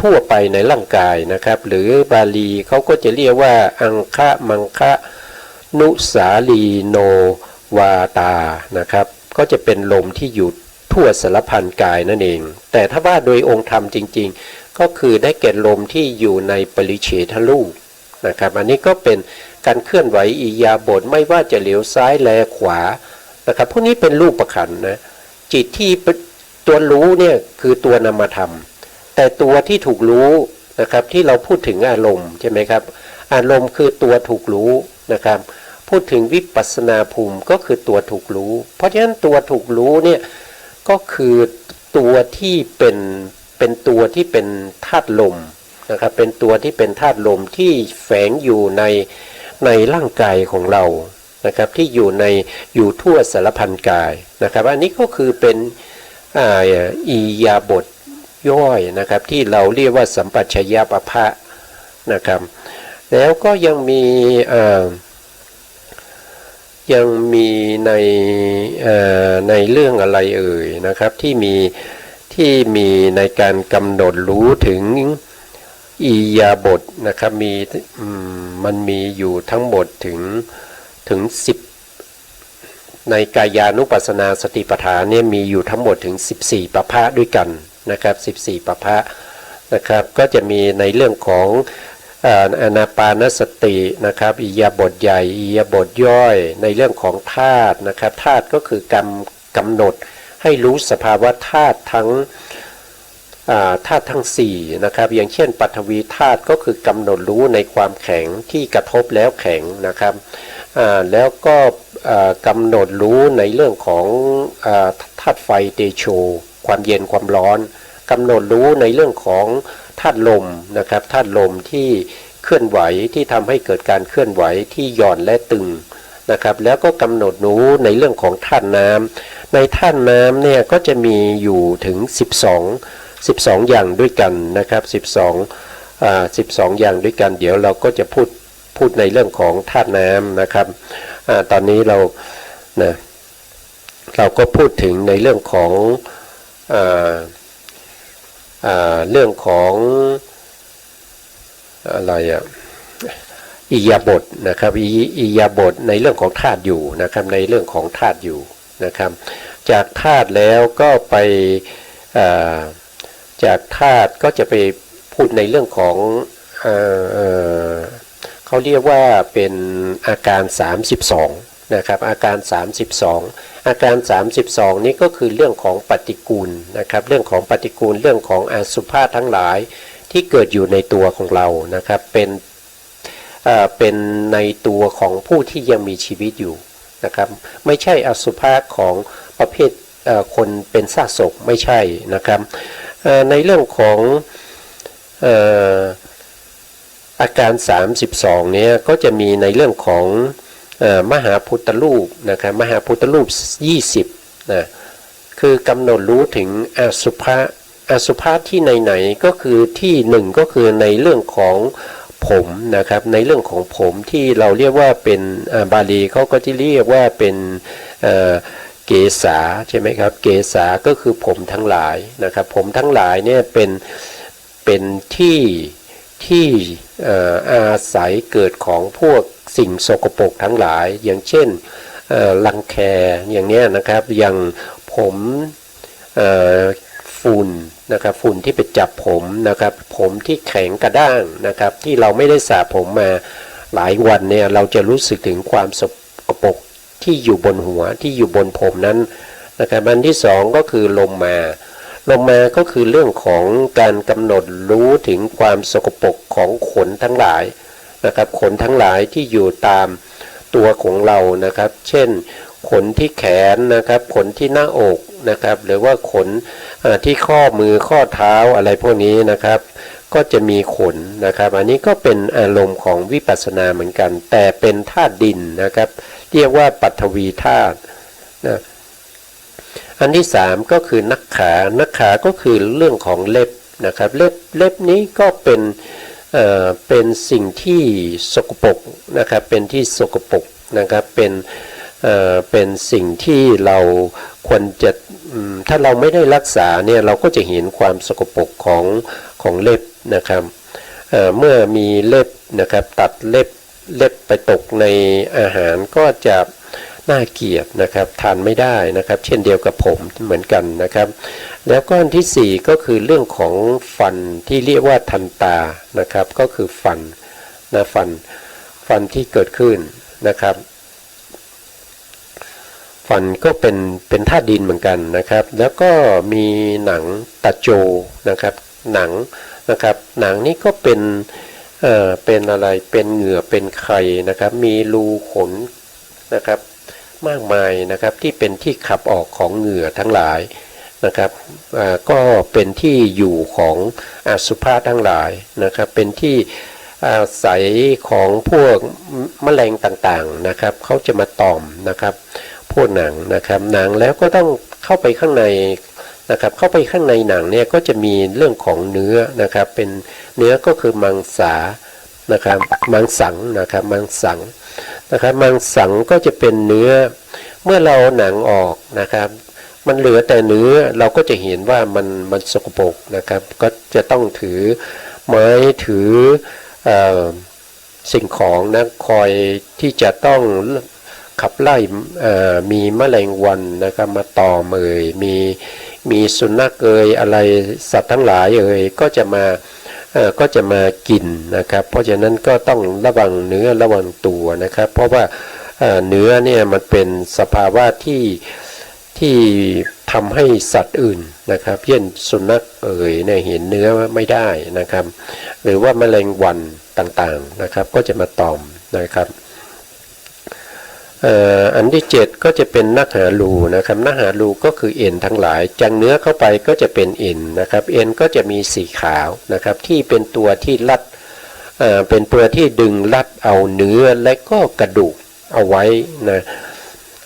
ทั่วไปในร่างกายนะครับหรือบาลีเขาก็จะเรียกว่าอังคะมังคะนุสาลีโนวาตานะครับก็จะเป็นลมที่อยู่ทั่วสารพันกายนั่นเองแต่ถ้าว่าโดยองค์ธรรมจริงๆก็คือได้แก่ลมที่อยู่ในปริเฉทรูปนะครับอันนี้ก็เป็นการเคลื่อนไหวอิริยาบถไม่ว่าจะเหลียวซ้ายแลขวานะครับพวกนี้เป็นรูปขันธ์นะจิตที่ตัวรู้เนี่ยคือตัวนามธรรมแต่ตัวที่ถูกรู้นะครับที่เราพูดถึงอารมณ์ใช่ไหมครับอารมณ์คือตัวถูกรู้นะครับพูดถึงวิปัสสนาภูมิก็คือตัวถูกรู้เพราะฉะนั้นตัวถูกรู้เนี่ยก็คือตัวที่เป็นตัวที่เป็นธาตุลมนะครับเป็นตัวที่เป็นธาตุลมที่แฝงอยู่ในร่างกายของเรานะครับที่อยู่ทั่วสารพันกายนะครับอันนี้ก็คือเป็นอิริยาบถย่อยนะครับที่เราเรียกว่าสัมปชัญญะปภะนะครับแล้วก็ยังมีในเรื่องอะไรเอ่ยนะครับที่มีในการกำหนดรู้ถึงอิริยาบถนะครับมันมีอยู่ทั้งหมดถึง10ในกายานุปัสสนาสติปัฏฐานเนี่ยมีอยู่ทั้งหมดถึง14ปภะด้วยกันนะครับ14ปภะนะครับก็จะมีในเรื่องของอานาปานสตินะครับอิริยาบถใหญ่อิริยาบถย่อยในเรื่องของธาตุนะครับธาตุก็คือกำหนดให้รู้สภาวะธาตุทั้ง4นะครับอย่างเช่นปฐวีธาตุก็คือกำหนดรู้ในความแข็งที่กระทบแล้วแข็งนะครับแล้วก็ กำหนดรู้ในเรื่องของธาตุไฟเตโชความเย็นความร้อนกำหนดรู้ในเรื่องของธาตุลมนะครับธาตุลมที่เคลื่อนไหวที่ทำให้เกิดการเคลื่อนไหวที่หย่อนและตึงนะครับแล้วก็กำหนดรู้ในเรื่องของธาตุน้ำในธาตุน้ำเนี่ยก็จะมีอยู่ถึง12อย่างด้วยกันนะครับ12อย่างด้วยกันเดี๋ยวเราก็จะพูดในเรื่องของธาตุน้ำนะครับตอนนี้เราก็พูดถึงในเรื่องของอะไรอิยาบทนะครับอิยาบทในเรื่องของธาตุอยู่นะครับในเรื่องของธาตุอยู่นะครับจากธาตุแล้วก็ไปจากธาตุก็จะไปพูดในเรื่องของเขาเรียกว่าเป็นอาการ32นะครับอาการ32นี้ก็คือเรื่องของปฏิกูลนะครับเรื่องของปฏิกูลเรื่องของอสุภะทั้งหลายที่เกิดอยู่ในตัวของเรานะครับเป็นในตัวของผู้ที่ยังมีชีวิตอยู่นะครับไม่ใช่อสุภะของประเภทคนเป็นซากศพไม่ใช่นะครับในเรื่องของอาการ32เนี่ยก็จะมีในเรื่องของมหาพุทธรูปนะครับมหาพุทธรูป20นะคือกำหนดรู้ถึงอสุภะที่ไหนก็คือที่หนึ่งก็คือในเรื่องของผมนะครับในเรื่องของผมที่เราเรียกว่าเป็นบาลีเขาก็ที่เรียกว่าเป็นเกษาใช่ไหมครับเกษาก็คือผมทั้งหลายนะครับผมทั้งหลายเนี่ยเป็นที่อาศัยเกิดของพวกสิ่งสกปรกทั้งหลายอย่างเช่นรังแคอย่างนี้นะครับอย่างผมฝุ่นนะครับฝุ่นที่ไปจับผมนะครับผมที่แข็งกระด้างนะครับที่เราไม่ได้สระผมมาหลายวันเนี่ยเราจะรู้สึกถึงความสกปรกที่อยู่บนหัวที่อยู่บนผมนั้นนะครับอันที่สองก็คือลมมาก็คือเรื่องของการกำหนดรู้ถึงความสกปรกของขนทั้งหลายนะครับขนทั้งหลายที่อยู่ตามตัวของเรานะครับเช่นขนที่แขนนะครับขนที่หน้าอกนะครับหรือว่าขนที่ข้อมือข้อเท้าอะไรพวกนี้นะครับก็จะมีขนนะครับอันนี้ก็เป็นอารมณ์ของวิปัสสนาเหมือนกันแต่เป็นธาตุดินนะครับเรียกว่าปัทวีธาตุนะอันที่สามก็คือนักขาก็คือเรื่องของเล็บนะครับเล็บนี้ก็เป็นสิ่งที่สกปรกนะครับเป็นที่สกปรกนะครับเป็นสิ่งที่เราควรจะถ้าเราไม่ได้รักษาเนี่ยเราก็จะเห็นความสกปรกของเล็บนะครับเมื่อมีเล็บนะครับตัดเล็บไปตกในอาหารก็จะน่าเกลียดนะครับทานไม่ได้นะครับเช่นเดียวกับผมเหมือนกันนะครับแล้วก็อันที่สี่ก็คือเรื่องของฟันที่เรียกว่าทันตานะครับก็คือฟันนะฟันที่เกิดขึ้นนะครับฟันก็เป็นธาตุดินเหมือนกันนะครับแล้วก็มีหนังตะโจนะครับหนังนะครับหนังนี้ก็เป็นอะไรเป็นเหงื่อเป็นไข่นะครับมีรูขนนะครับมากมายนะครับที่เป็นที่ขับออกของเหงื่อทั้งหลายนะครับก็เป็นที่อยู่ของอสุภะทั้งหลายนะครับเป็นที่อาศัยของพวกแมลงต่างๆนะครับเขาจะมาตอมนะครับพวกหนังนะครับหนังแล้วก็ต้องเข้าไปข้างในนะครับเข้าไปข้างในหนังเนี่ยก็จะมีเรื่องของเนื้อนะครับเป็นเนื้อก็คือมังสานะครับมังสังนะครับมังสังนะครับมังสังก็จะเป็นเนื้อเมื่อเราหนังออกนะครับมันเหลือแต่เนื้อเราก็จะเห็นว่ามันสกปรกนะครับก็จะต้องถือไม้ถือสิ่งของนะคอยที่จะต้องขับไล่มีแมลงวันนะครับมาตอมมีสุนัขอะไรสัตว์ทั้งหลายก็จะมากินนะครับเพราะฉะนั้นก็ต้องระวังเนื้อระวังตัวนะครับเพราะว่าเนื้อเนี่ยมันเป็นสภาวะที่ทำให้สัตว์อื่นนะครับเช่นสุนัขเนี่ยเห็นเนื้อไม่ได้นะครับหรือว่าแมลงวันต่างๆนะครับก็จะมาตอมนะครับ อันที่7ก็จะเป็นนักหารูนะครับนักหารูก็คือเอ็นทั้งหลายจังเนื้อเข้าไปก็จะเป็นเอ็นนะครับเอ็นก็จะมีสีขาวนะครับที่เป็นตัวที่รัดเป็นตัวที่ดึงรัดเอาเนื้อและก็กระดูกเอาไว้นะ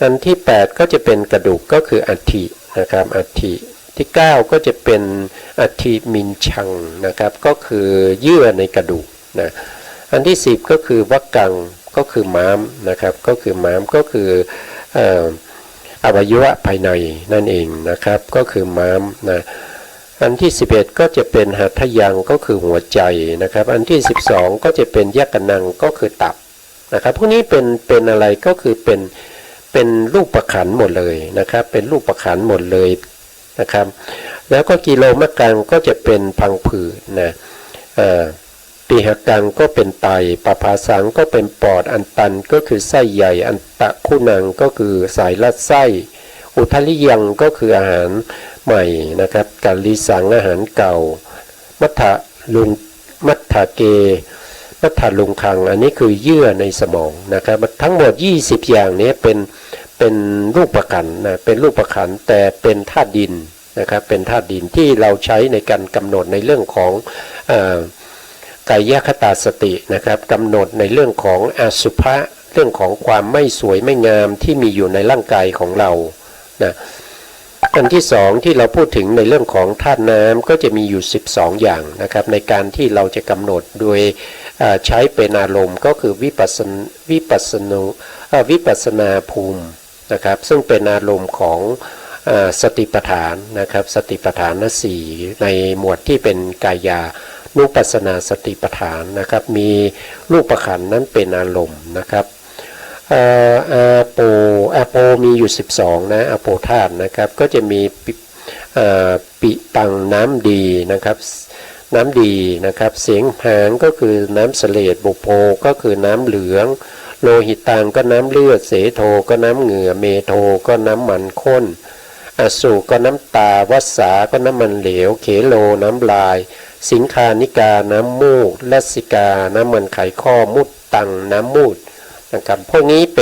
อันที่8ก็จะเป็นกระดูกก็คืออัฐินะครับอัฐิที่9ก็จะเป็นอัฐิมินชังนะครับก็คือเยื่อในกระดูกนะอันที่10ก็คือวักกังก็คือม้ามนะครับก็คือม้ามก็คืออวัยวะภายในนั่นเองนะครับก็คือม้ามนะอันที่11ก็จะเป็นหัตถยังก็คือหัวใจนะครับอันที่12ก็จะเป็นยกนังก็คือตับนะครับพวกนี้เป็นอะไรก็คือเป็นรูปประขันหมดเลยนะครับเป็นรูปประขันหมดเลยนะครับแล้วก็กิโลมะกังก็จะเป็นพังผืดนะปีหกังก็เป็นไตปภาสังก็เป็นปอดอันตันก็คือไส้ใหญ่อันตะคุนังก็คือสายลัดไส้อุทลิยังก็คืออาหารใหม่นะครับกาลิสังอาหารเก่ามัทธลุงมัทธเกมัทธลุงคังอันนี้คือเยื่อในสมองนะครับทั้งหมด20อย่างนี้เป็นรูปประขันนะเป็นรูปประขันแต่เป็นธาตุดินนะครับเป็นธาตุดินที่เราใช้ในการกำหนดในเรื่องของกายคตาสตินะครับกำหนดในเรื่องของอสุภะเรื่องของความไม่สวยไม่งามที่มีอยู่ในร่างกายของเรานะอันที่สองที่เราพูดถึงในเรื่องของธาตุน้ำก็จะมีอยู่12อย่างนะครับในการที่เราจะกำหนดโดยใช้เป็นอารมณ์ก็คือวิปัสสนาภูมินะครับซึ่งเป็นอารมณ์ของสติปัฏฐานนะครับสติปัฏฐานสี่ในหมวดที่เป็นกายานุปัสสนาสติปัฏฐานนะครับมีรูปขันธ์นั้นเป็นอารมณ์นะครับอาโปมีอยู่12นะอาโปธาตุนะครับก็จะมีปิปังน้ำดีนะครับน้ำดีนะครับเสียงหางก็คือน้ำเสลดบุโพก็คือน้ำเหลืองโลหิตังก็น้ำเลือดเสโทก็น้ำเหงื่อเมโทก็น้ำมันข้นอสุก็น้ำตาวัสสาก็น้ำมันเหลวเขโลน้ำลายสิงคานิกาน้ำมูกลัสสิกาน้ำมันไขข้อมุดตังน้ำมูดนะครับพวกนี้เ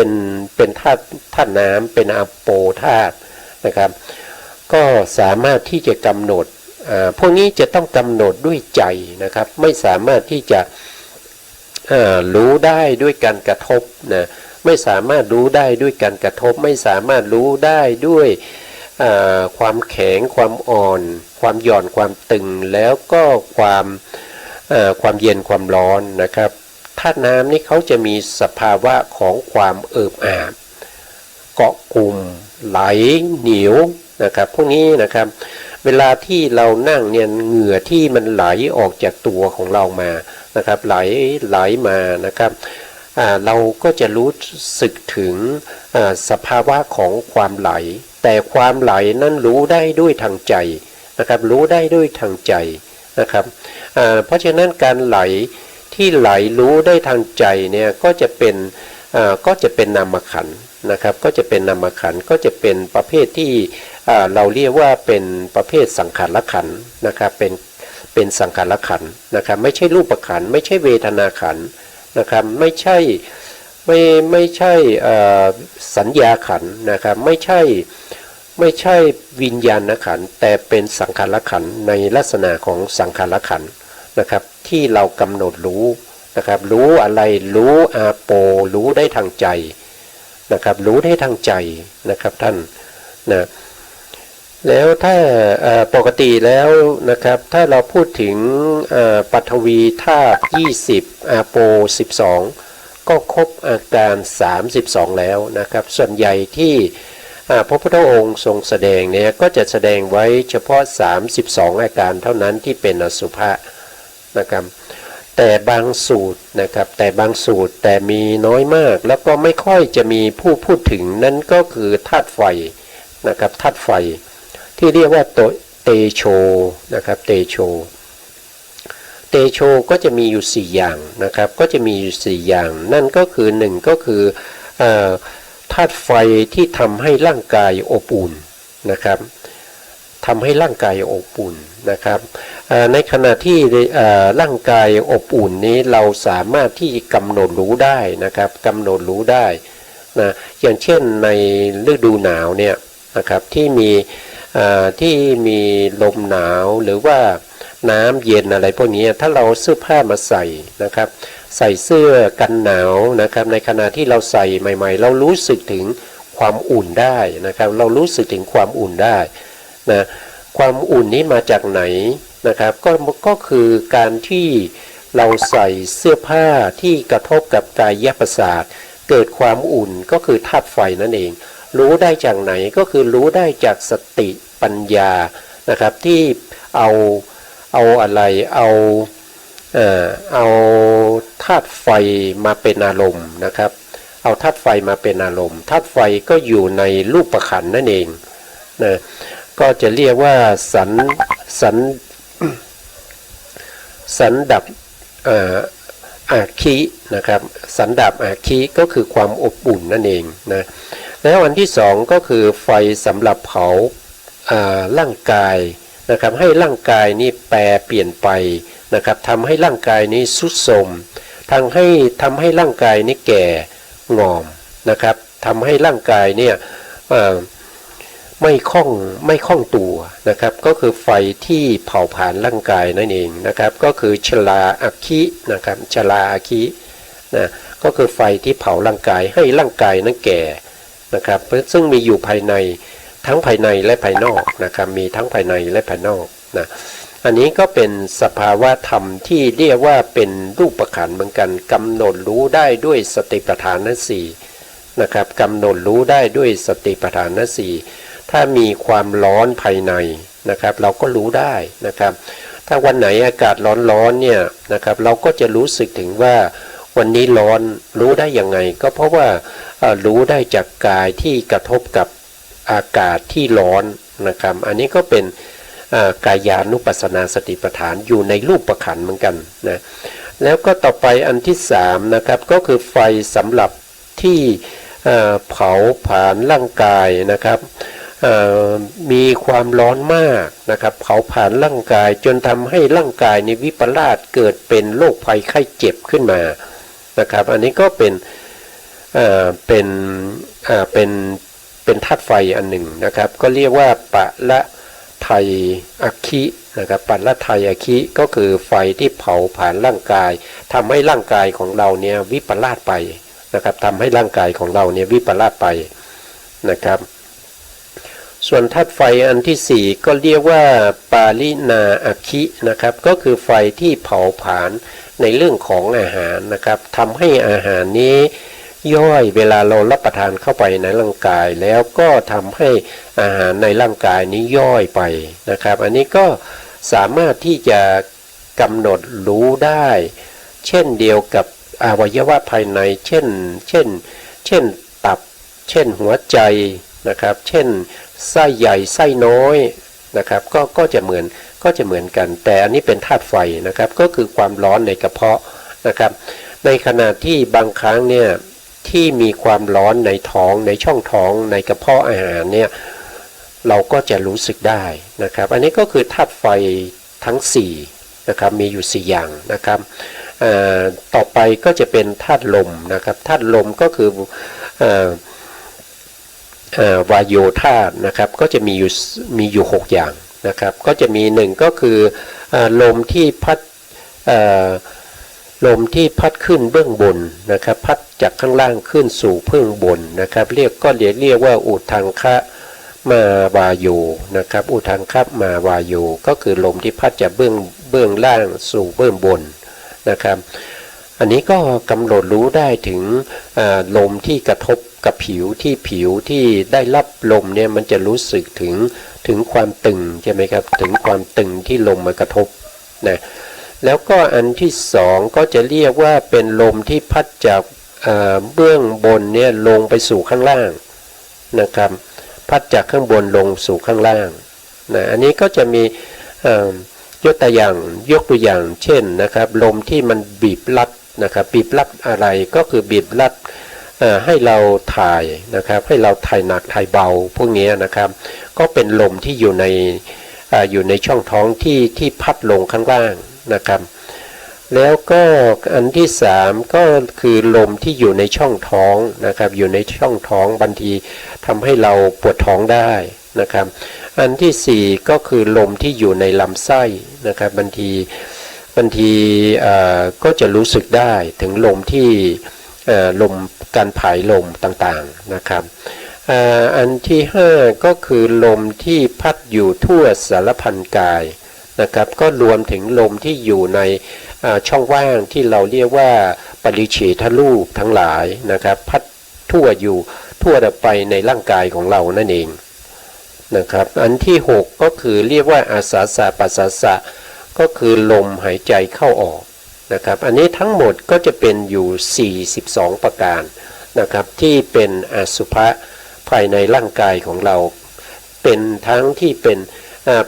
ป็นธาตุน้ำเป็นอะโปธาตุนะครับก็สามารถที่จะกำหนดพวกนี้จะต้องกำหนดด้วยใจนะครับไม่สามารถที่จะรู้ได้ด้วยการกระทบนะไม่สามารถรู้ได้ด้วยการกระทบไม่สามารถรู้ได้ด้วยความแข็งความอ่อนความหย่อนความตึงแล้วก็ความเย็นความร้อนนะครับธาตุน้ำนี่เขาจะมีสภาวะของความเอิบอาบเกาะกลุ่มไหลเหนียวนะครับพวกนี้นะครับเวลาที่เรานั่งเนี่ยเหงื่อที่มันไหลออกจากตัวของเรามานะครับไหลมานะครับเราก็จะรู้สึกถึงสภาวะของความไหลแต่ความไหลนั้นรู้ได้ด้วยทางใจนะครับรู้ได้ด้วยทางใจนะครับเพราะฉะนั้นการไหลที่ไหลรู้ได้ทางใจเนี่ยก็จะเป็นนามขันธ์นะครับก็จะเป็นนามขันธ์ก็จะเป็นประเภทที่เราเรียกว่าเป็นประเภทสังขารขันธ์นะครับเป็นสังขารขันธ์นะครับไม่ใช่รูปขันธ์ไม่ใช่เวทนาขันธ์นะครับไม่ใช่สัญญาขันธ์นะครับไม่ใช่วิญญาณขันธ์แต่เป็นสังขารขันธ์ในลักษณะของสังขารขันธ์นะครับที่เรากำหนดรู้นะครับรู้อะไรรู้อาโปรู้ได้ทางใจนะครับรู้ได้ทางใจนะครับท่านนะแล้วถ้าปกติแล้วนะครับถ้าเราพูดถึงปฐวีธาตุ20อาโป12ก็ครบอาการ32แล้วนะครับส่วนใหญ่ที่พระพุทธองค์ทรงแสดงเนี่ยก็จะแสดงไว้เฉพาะ32อาการเท่านั้นที่เป็นอสุภะนะครับแต่บางสูตรนะครับแต่มีน้อยมากแล้วก็ไม่ค่อยจะมีผู้พูดถึงนั่นก็คือธาตุไฟนะครับธาตุไฟที่เรียกว่าเตโชนะครับเตโชก็จะมีอยู่4อย่างนะครับก็จะมีอยู่4อย่างนั่นก็คือ1ก็คือธาตุไฟที่ทำให้ร่างกายอบอุ่นนะครับทำให้ร่างกายอบอุ่นนะครับในขณะที่ร่างกายอบอุ่นนี้เราสามารถที่กำหนดรู้ได้นะครับกำหนดรู้ได้ นะอย่างเช่นในฤดูหนาวเนี่ยนะครับที่มีลมหนาวหรือว่าน้ำเย็นอะไรพวกนี้ถ้าเราเสื้อผ้ามาใส่นะครับใส่เสื้อกันหนาวนะครับในขณะที่เราใส่ใหม่ๆเรารู้สึกถึงความอุ่นได้นะครับเรารู้สึกถึงความอุ่นได้นะความอุ่นนี้มาจากไหนนะครับก็คือการที่เราใส่เสื้อผ้าที่กระทบกับกายประสาทเกิดความอุ่นก็คือธาตุไฟนั่นเองรู้ได้จากไหนก็คือรู้ได้จากสติปัญญานะครับที่เอาอะไรเอาธาตุไฟมาเป็นอารมณ์นะครับเอาธาตุไฟมาเป็นอารมณ์ธาตุไฟก็อยู่ในรูปขันธ์นั่นเองนะก็จะเรียกว่าสันดับอาคีนะครับสันดับอาคีก็คือความอบอุ่นนั่นเองนะแล้วอันที่สองก็คือไฟสำหรับเผาร่างกายนะครับให้ร่างกายนี้แปรเปลี่ยนไปนะครับทำให้ร่างกายนี้ทรุดโทรมทำให้ร่างกายนี้แก่งอมนะครับทำให้ร่างกายเนี่ยไม่คล่องตัวนะครับก็คือไฟที่เผาผลาญร่างกายนั่นเองนะครับก็คือชลาอาคินะครับชลาอาคินะก็คือไฟที่เผาร่างกายให้ร่างกายนั้นแก่นะครับซึ่งมีอยู่ภายในทั้งภายในและภายนอกนะครับมีทั้งภายในและภายนอกนะอันนี้ก็เป็นสภาวะธรรมที่เรียกว่าเป็นรูปขันธ์เหมือนกันกำหนดรู้ได้ด้วยสติปัฏฐานทั้งสี่นะครับกำหนดรู้ได้ด้วยสติปัฏฐานทั้งสี่ถ้ามีความร้อนภายในนะครับเราก็รู้ได้นะครับถ้าวันไหนอากาศร้อนเนี่ยนะครับเราก็จะรู้สึกถึงว่าวันนี้ร้อนรู้ได้ยังไงก็เพราะว่ารู้ได้จากกายที่กระทบกับอากาศที่ร้อนนะครับอันนี้ก็เป็นกายานุปัสสนาสติปัฏฐานอยู่ในรูปขันธ์เหมือนกันนะแล้วก็ต่อไปอันที่สามนะครับก็คือไฟสำหรับที่เผาผลาญร่างกายนะครับมีความร้อนมากนะครับเผาผลาญร่างกายจนทำให้ร่างกายในวิปลาสเกิดเป็นโรคภัยไข้เจ็บขึ้นมานะครับอันนี้ก็เป็นธาตุไฟอันหนึ่งนะครับก็เรียกว่าปะละไทยอาคินะครับปะละไทยอาคิก็คือไฟที่เผาผลาญร่างกายทำให้ร่างกายของเราเนี่ยวิปลาสไปนะครับทำให้ร่างกายของเราเนี่ยวิปลาสไปนะครับส่วนธาตุไฟอันที่สี่ก็เรียกว่าปาลินาอาคินะครับก็คือไฟที่เผาผลาญในเรื่องของอาหารนะครับทำให้อาหารนี้ย่อยเวลาเรารับประทานเข้าไปในร่างกายแล้วก็ทำให้อาหารในร่างกายนี้ย่อยไปนะครับอันนี้ก็สามารถที่จะกำหนดรู้ได้เช่นเดียวกับอวัยวะภายในเช่นตับเช่นหัวใจนะครับเช่นไส้ใหญ่ไส้น้อยนะครับก็จะเหมือนกันแต่อันนี้เป็นธาตุไฟนะครับก็คือความร้อนในกระเพาะนะครับในขณะที่บางครั้งเนี่ยที่มีความร้อนในท้องในช่องท้องในกระเพาะอาหารเนี่ยเราก็จะรู้สึกได้นะครับอันนี้ก็คือธาตุไฟทั้ง4นะครับมีอยู่4อย่างนะครับต่อไปก็จะเป็นธาตุลมนะครับธาตุลมก็คือวายโยธาตุนะครับก็จะมีอยู่6อย่างนะครับก็จะมี1ก็คือลมที่พัดขึ้นเบื้องบนนะครับพัดจากข้างล่างขึ้นสู่เบื้องบนนะครับเรียกว่าอุทังคะมาวาโยนะครับอุทังคะมาวาโยก็คือลมที่พัดจากเบื้องล่างสู่เบื้องบนนะครับอันนี้ก็กำหนดรู้ได้ถึงลมที่กระทบกับผิวที่ได้รับลมเนี่ยมันจะรู้สึกถึงความตึงใช่ไหมครับถึงความตึงที่ลมมากระทบนะแล้วก็อันที่สองก็จะเรียกว่าเป็นลมที่พัดจากเบื้องบนเนี่ยลงไปสู่ข้างล่างนะครับพัดจากข้างบนลงสู่ข้างล่างนะอันนี้ก็จะมียกตัวอย่างเช่นนะครับลมที่มันบีบรัดนะครับบีบรัดอะไรก็คือบีบรัดให้เราถ่ายนะครับให้เราถ่ายหนักถ่ายเบาพวกนี้นะครับก็เป็นลมที่อยู่ในช่องท้องที่พัดลงข้างล่างนะครับ แล้วก็อันที่สามก็คือลมที่อยู่ในช่องท้องนะครับอยู่ในช่องท้องบางทีทำให้เราปวดท้องได้นะครับอันที่สี่ก็คือลมที่อยู่ในลำไส้นะครับบางทีก็จะรู้สึกได้ถึงลมที่ลมการผายลมต่างๆนะครับอันที่ห้าก็คือลมที่พัดอยู่ทั่วสารพันกายนะครับก็รวมถึงลมที่อยู่ในช่องว่างที่เราเรียกว่าปริเฉทรูปทั้งหลายนะครับพัดทั่วอยู่ทั่วไปในร่างกายของเรานั่นเองนะครับอันที่หกก็คือเรียกว่าอาสาสะปัสสะสะก็คือลมหายใจเข้าออกนะครับอันนี้ทั้งหมดก็จะเป็นอยู่42ประการนะครับที่เป็นอสุภะภายในร่างกายของเราเป็นทั้งที่เ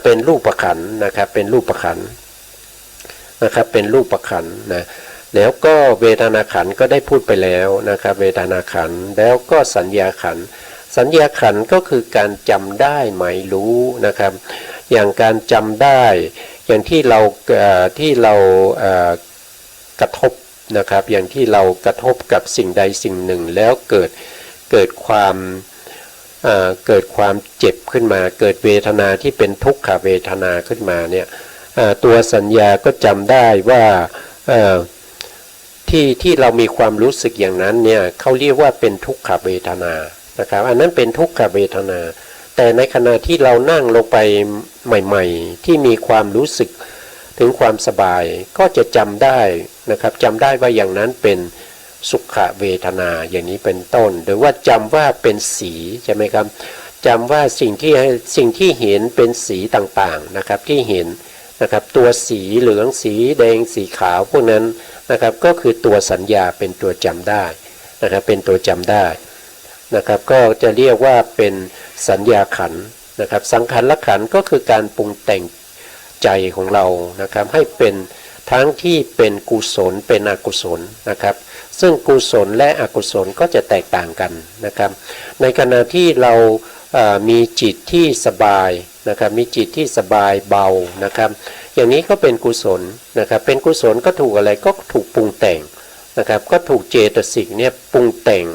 ป็นรูปขันธ์นะครับเป็นรูปขันธ์นะครับเป็นรูปขันธ์นะแล้วก็เวทนาขันธ์ก็ได้พูดไปแล้วนะครับเวทนาขันธ์แล้วก็สัญญาขันธ์สัญญาขันธ์ก็คือการจำได้หมายรู้นะครับอย่างการจำได้อย่างที่เรากระทบนะครับอย่างที่เรากระทบกับสิ่งใดสิ่งหนึ่งแล้วเกิดความเจ็บขึ้นมาเกิดเวทนาที่เป็นทุกขเวทนาขึ้นมาเนี่ยตัวสัญญาก็จำได้ว่าที่เรามีความรู้สึกอย่างนั้นเนี่ยเขาเรียกว่าเป็นทุกขเวทนานะครับอันนั้นเป็นทุกขเวทนาแต่ในขณะที่เรานั่งลงไปใหม่ๆที่มีความรู้สึกถึงความสบายก็จะจำได้นะครับจำได้ว่าอย่างนั้นเป็นสุขเวทนาอย่างนี้เป็นต้นหรือว่าจำว่าเป็นสีใช่ไหมครับจำว่าสิ่งที่เห็นเป็นสีต่างๆนะครับที่เห็นนะครับตัวสีเหลืองสีแดงสีขาวพวกนั้นนะครับก็คือตัวสัญญาเป็นตัวจำได้นะครับเป็นตัวจำได้นะครับก็จะเรียกว่าเป็นสัญญาขันธ์นะครับสังขารขันธ์ก็คือการปรุงแต่งใจของเรานะครับให้เป็นทั้งที่เป็นกุศลเป็นอกุศลนะครับซึ่งกุศลและอกุศลก็จะแตกต่างกันนะครับในขณะที่เรามีจิตที่สบายนะครับมีจิตที่สบายเบานะครับอย่างนี้ก็เป็นกุศลนะครับเป็นกุศลก็ถูกอะไรก็ถูกปรุงแต่งนะครับก็ถูกเจตสิกเนี่ยปรุงแต่ง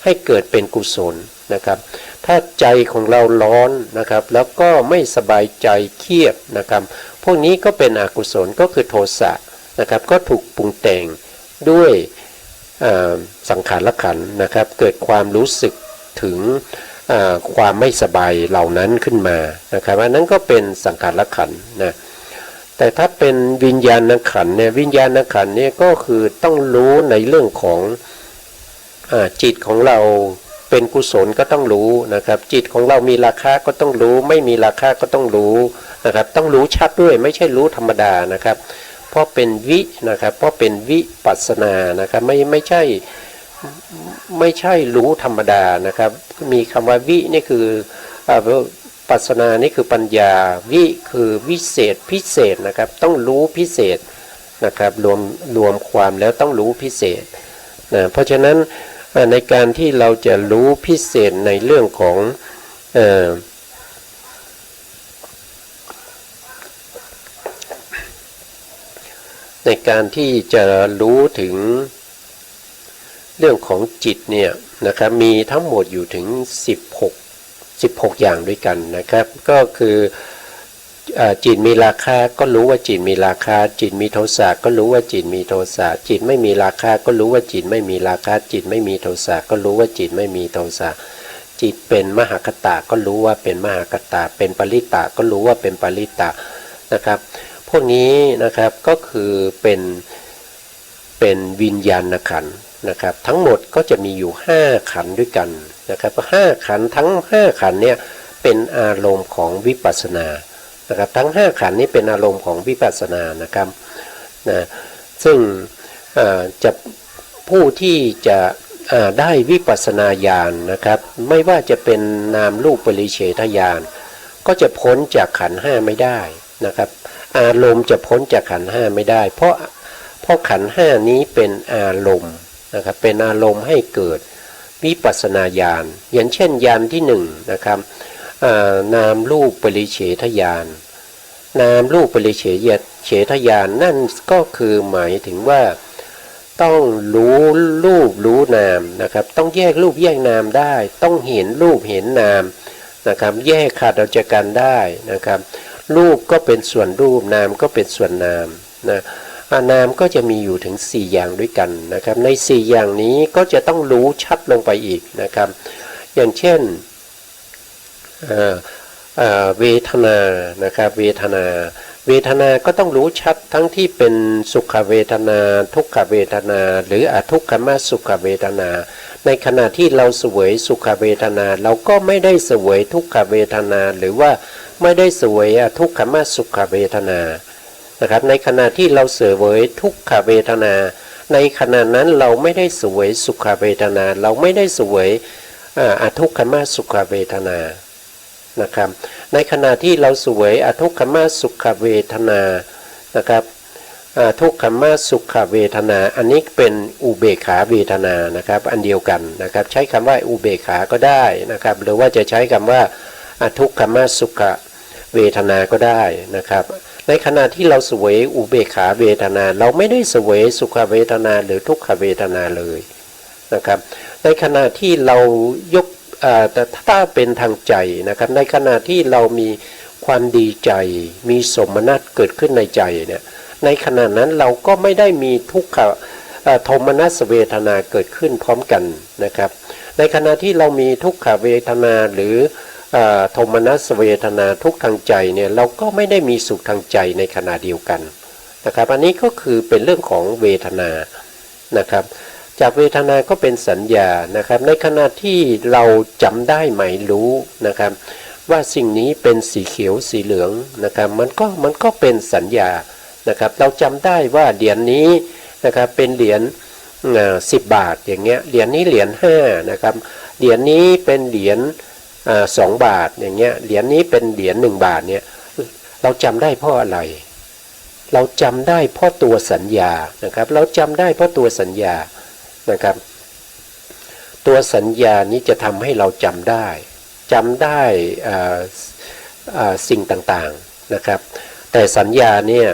ให้เกิดเป็นกุศลนะครับถ้าใจของเราร้อนนะครับแล้วก็ไม่สบายใจเครียดนะครับพวกนี้ก็เป็นอกุศลก็คือโทสะนะครับก็ถูกปรุงแต่งด้วยสังขารขันธ์นะครับเกิดความรู้สึกถึงความไม่สบายเหล่านั้นขึ้นมานะครับอันนั้นก็เป็นสังขารขันธ์นะแต่ถ้าเป็นวิญญาณขันธ์เนี่ยวิญญาณขันธ์เนี่ยก็คือต้องรู้ในเรื่องของจิตของเราเป็นกุศลก็ต้องรู้นะครับจิตของเรามีราคะก็ต้องรู้ไม่มีราคะก็ต้องรู้นะครับต้องรู้ชัดด้วยไม่ใช่รู้ธรรมดานะครับเพราะเป็นวินะครับเพราะเป็นวิปัสสนานะครับไม่ใช่รู้ธรรมดานะครับมีคำว่าวินี่คือปัสสนานี่คือปัญญาวิคือวิเศษพิเศษนะครับต้องรู้พิเศษนะครับรวมความแล้วต้องรู้พิเศษนะเพราะฉะนั้นในการที่เราจะรู้พิเศษในเรื่องของในการที่จะรู้ถึงเรื่องของจิตเนี่ยนะครับมีทั้งหมดอยู่ถึง16อย่างด้วยกันนะครับก็คือจิตมีราคะก็รู้ว่าจิตมีราคะจิตมีโทสะก็รู้ว่าจิตมีโทสะจิตไม่มีราคะก็รู้ว่าจิตไม่มีราคะจิตไม่มีโทสะก็รู้ว่าจิตไม่มีโทสะจิตเป็นมหคตาก็รู้ว่าเป็นมหคตาเป็นปริตตะก็รู้ว่าเป็นปริตตะนะครับพวกนี้นะครับก็คือเป็นวิญญาณขันธ์นะครับทั้งหมดก็จะมีอยู่5ขันธ์ด้วยกันนะครับ5ขันธ์ทั้ง5ขันธ์เนี่ยเป็นอารมณ์ของวิปัสสนานะครับทั้ง5ขันธ์นี้เป็นอารมณ์ของวิปัสสนานะครับนะซึ่งจะผู้ที่จะได้วิปัสสนาญาณนะครับไม่ว่าจะเป็นนามรูปปริเฉทญาณก็จะพ้นจากขันธ์5ไม่ได้นะครับอารมณ์จะพ้นจากขันธ์5ไม่ได้เพราะขันธ์5นี้เป็นอารมณ์นะครับเป็นอารมณ์ให้เกิดวิปัสสนาญาณอย่างเช่นญาณที่1นะครับนามรูปปริเฉทญาณ นามรูปปริเฉทญาณนั่นก็คือหมายถึงว่าต้องรู้รูปรู้นามนะครับต้องแยกรูปแยกนามได้ต้องเห็นรูปเห็นนามนะครับแยกขาดออกจากกันได้นะครับรูปก็เป็นส่วนรูปนามก็เป็นส่วนนามนะนามก็จะมีอยู่ถึง4อย่างด้วยกันนะครับใน4อย่างนี้ก็จะต้องรู้ชัดลงไปอีกนะครับอย่างเช่นเวทนานะครับเวทนาก็ต้องรู้ชัดทั้งที่เป็นสุขเวทนาทุกขเวทนาหรืออทุกขมสุขเวทนาในขณะที่เราเสวยสุขเวทนาเราก็ไม่ได้เสวยทุกขเวทนาหรือว่าไม่ได้เสวยอทุกขมสุขเวทนานะครับในขณะที่เราเสวยทุกขเวทนาในขณะนั้นเราไม่ได้เสวยสุขเวทนาเราไม่ได้เสวยอทุกขมสุขเวทนานะครับในขณะที่เราเสวยอทุกขมสุขเวทนานะครับทุกขมสุขเวทนาอันนี้เป็นอุเบกขาเวทนานะครับอันเดียวกันนะครับใช้คำว่าอุเบกขาก็ได้นะครับหรือว่าจะใช้คำว่าทุกขมสุขเวทนาก็ได้นะครับในขณะที่เราเสวยอุเบกขาเวทนาเราไม่ได้เสวยสุขเวทนาหรือทุกขเวทนาเลยนะครับในขณะที่เรายกแต่ถ้าเป็นทางใจนะครับในขณะที่เรามีความดีใจมีสมนัตเกิดขึ้นในใจเนี่ยในขณะนั้นเราก็ไม่ได้มีทุกขโทมนัสเวทนาเกิดขึ้นพร้อมกันนะครับในขณะที่เรามีทุกขเวทนาหรือโทมนัสเวทนาทุกทางใจเนี่ยเราก็ไม่ได้มีสุขทางใจในขณะเดียวกันนะครับอันนี้ก็คือเป็นเรื่องของเวทนานะครับจากเวทนาก็เป็นสัญญานะครับในขณะที่เราจำได้หมายรู้นะครับว่าสิ่งนี้เป็นสีเขียวสีเหลืองนะครับมันก็เป็นสัญญานะครับเราจำได้ว่าเหรียญนี้นะครับเป็นเหรียญ10 บาทอย่างเงี้ยเหรียญนี้เหรียญ5นะครับเหรียญนี้เป็นเหรียญ2 บาทอย่างเงี้ยเหรียญนี้เป็นเหรียญ1 บาทเนี่ยเราจำได้เพราะอะไรเราจำได้เพราะตัวสัญญานะครับเราจำได้เพราะตัวสัญญานะครับตัวสัญญานี้จะทำให้เราจำได้สิ่งต่างๆนะครับแต่สัญญาเนี่ย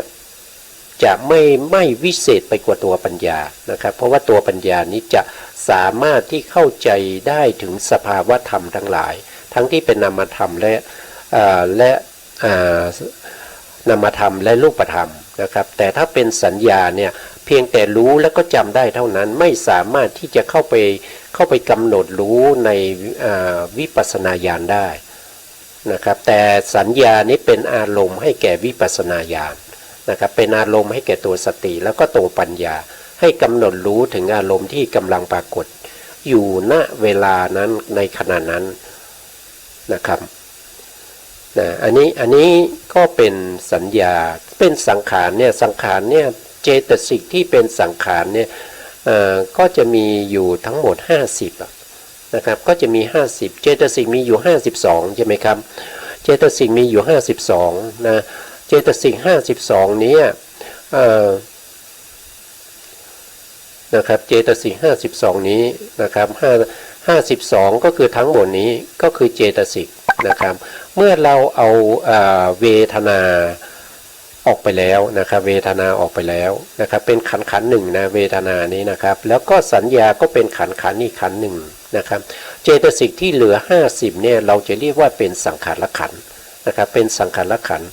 จะไม่วิเศษไปกว่าตัวปัญญานะครับเพราะว่าตัวปัญญานี้จะสามารถที่เข้าใจได้ถึงสภาวะธรรมทั้งหลายทั้งที่เป็นนามธรรมและนามธรรมและรูปธรรมนะครับแต่ถ้าเป็นสัญญาเนี่ยเพียงแต่รู้แล้วก็จำได้เท่านั้นไม่สามารถที่จะเข้าไปกำหนดรู้ในวิปัสสนาญาณได้นะครับแต่สัญญานี้เป็นอารมณ์ให้แก่วิปัสสนาญาณนะครับเป็นอารมณ์ให้แก่ตัวสติแล้วก็ตัวปัญญาให้กำหนดรู้ถึงอารมณ์ที่กำลังปรากฏอยู่ณเวลานั้นในขณะนั้นนะครับอันนี้ก็เป็นสัญญาเป็นสังขารเนี่ยเจตสิกที่เป็นสังขารเนี่ยก็จะมีอยู่ทั้งหมด50นะครับก็จะมี50เจตสิกมีอยู่52ใช่ไหมครับเจตสิกมีอยู่52นะเจตสิก52นี้นะครับเจตสิก52นี้นะครับ52ก็คือทั้งหมดนี้ก็คือเจตสิกนะครับเมื่อเราเอาเวทนาออกไปแล้วนะครับเวทนาออกไปแล้วนะครับเป็นขันธ์หนึ่งนะเวทนานี้นะครับแล้วก็สัญญาก็เป็นขันธ์อีกขันธ์หนึ่งนะครับเจตสิกที่เหลือ50เนี่ยเราจะเรียกว่าเป็นสังขารขันธ์นะครับเป็นสังขารขันธ์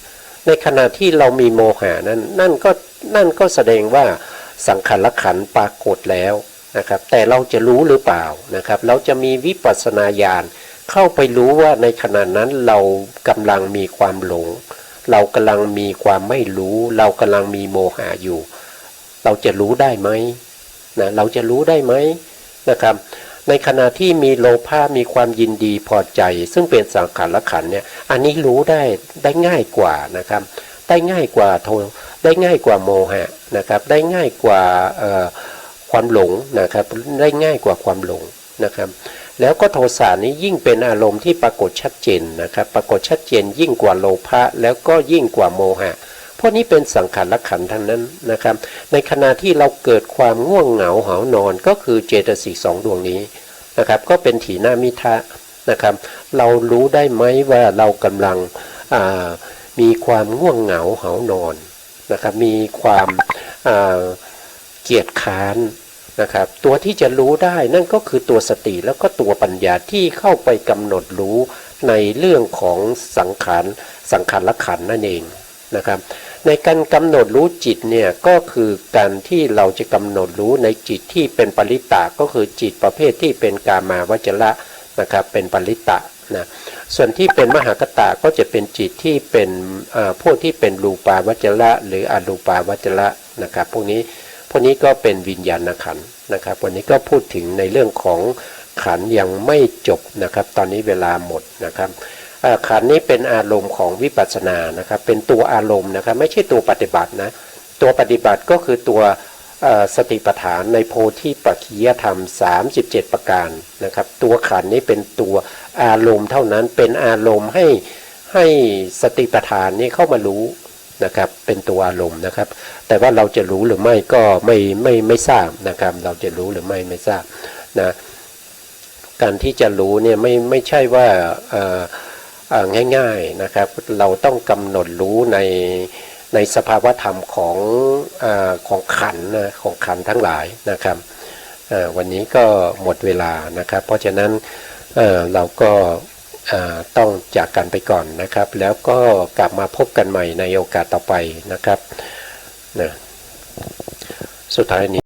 ในขณะที่เรามีโมหะนั่นก็แสดงว่าสังขารขันธ์ปรากฏแล้วนะครับแต่เราจะรู้หรือเปล่านะครับเราจะมีวิปัสสนาญาณเข้าไปรู้ว่าในขณะนั้นเรากำลังมีความหลงเรากำลังมีความไม่รู้เรากำลังมีโมหะอยู่เราจะรู้ได้ไหมนะเราจะรู้ได้ไหมนะครับในขณะที่มีโลภะมีความยินดีพอใจซึ่งเป็นสังขารขันธ์เนี่ยอันนี้รู้ได้ง่ายกว่านะครับได้ง่ายกว่าได้ง่ายกว่าโมหะนะครับได้ง่ายกว่าความหลงนะครับได้ง่ายกว่าความหลงนะครับแล้วก็โทสะนี้ยิ่งเป็นอารมณ์ที่ปรากฏชัดเจนนะครับปรากฏชัดเจนยิ่งกว่าโลภะแล้วก็ยิ่งกว่าโมหะเพราะนี้เป็นสังขารขันธ์ทั้งนั้นนะครับในขณะที่เราเกิดความง่วงเหงาหานอนก็คือเจตสิก2ดวงนี้นะครับก็เป็นถีนามิทะนะครับเรารู้ได้ไหมว่าเรากำลัง มีความง่วงเหงาหานอนนะครับมีความเกียจค้านนะครับตัวที่จะรู้ได้นั่นก็คือตัวสติแล้วก็ตัวปัญญาที่เข้าไปกำหนดรู้ในเรื่องของสังขารละขันธ์นั่นเองนะครับในการกำหนดรู้จิตเนี่ยก็คือการที่เราจะกำหนดรู้ในจิตที่เป็นปริตะก็คือจิตประเภทที่เป็นกามาวจระนะครับเป็นปริตะนะส่วนที่เป็นมหากตะก็จะเป็นจิตที่เป็นพวกที่เป็นรูปาวจระหรืออรูปาวจระนะครับพวกนี้ก็เป็นวิญญาณขันธ์นะครับวันนี้ก็พูดถึงในเรื่องของขันธ์ยังไม่จบนะครับตอนนี้เวลาหมดนะครับขันธ์นี้เป็นอารมณ์ของวิปัสสนานะครับเป็นตัวอารมณ์นะครับไม่ใช่ตัวปฏิบัตินะตัวปฏิบัติก็คือตัวสติปัฏฐานในโพธิปัจขิยธรรม37ประการนะครับตัวขันธ์นี้เป็นตัวอารมณ์เท่านั้นเป็นอารมณ์ให้สติปัฏฐานนี้เข้ามารู้นะครับเป็นตัวอารมณ์นะครับแต่ว่าเราจะรู้หรือไม่ก็ไม่ทราบนะครับเราจะรู้หรือไม่ทราบนะการที่จะรู้เนี่ยไม่ใช่ว่าง่ายๆนะครับเราต้องกำหนดรู้ในสภาวธรรมของขันธ์นะของขันธ์ทั้งหลายนะครับวันนี้ก็หมดเวลานะครับเพราะฉะนั้นเราก็ต้องจากกันไปก่อนนะครับแล้วก็กลับมาพบกันใหม่ในโอกาสต่อไปนะครับนะสุดท้ายนี้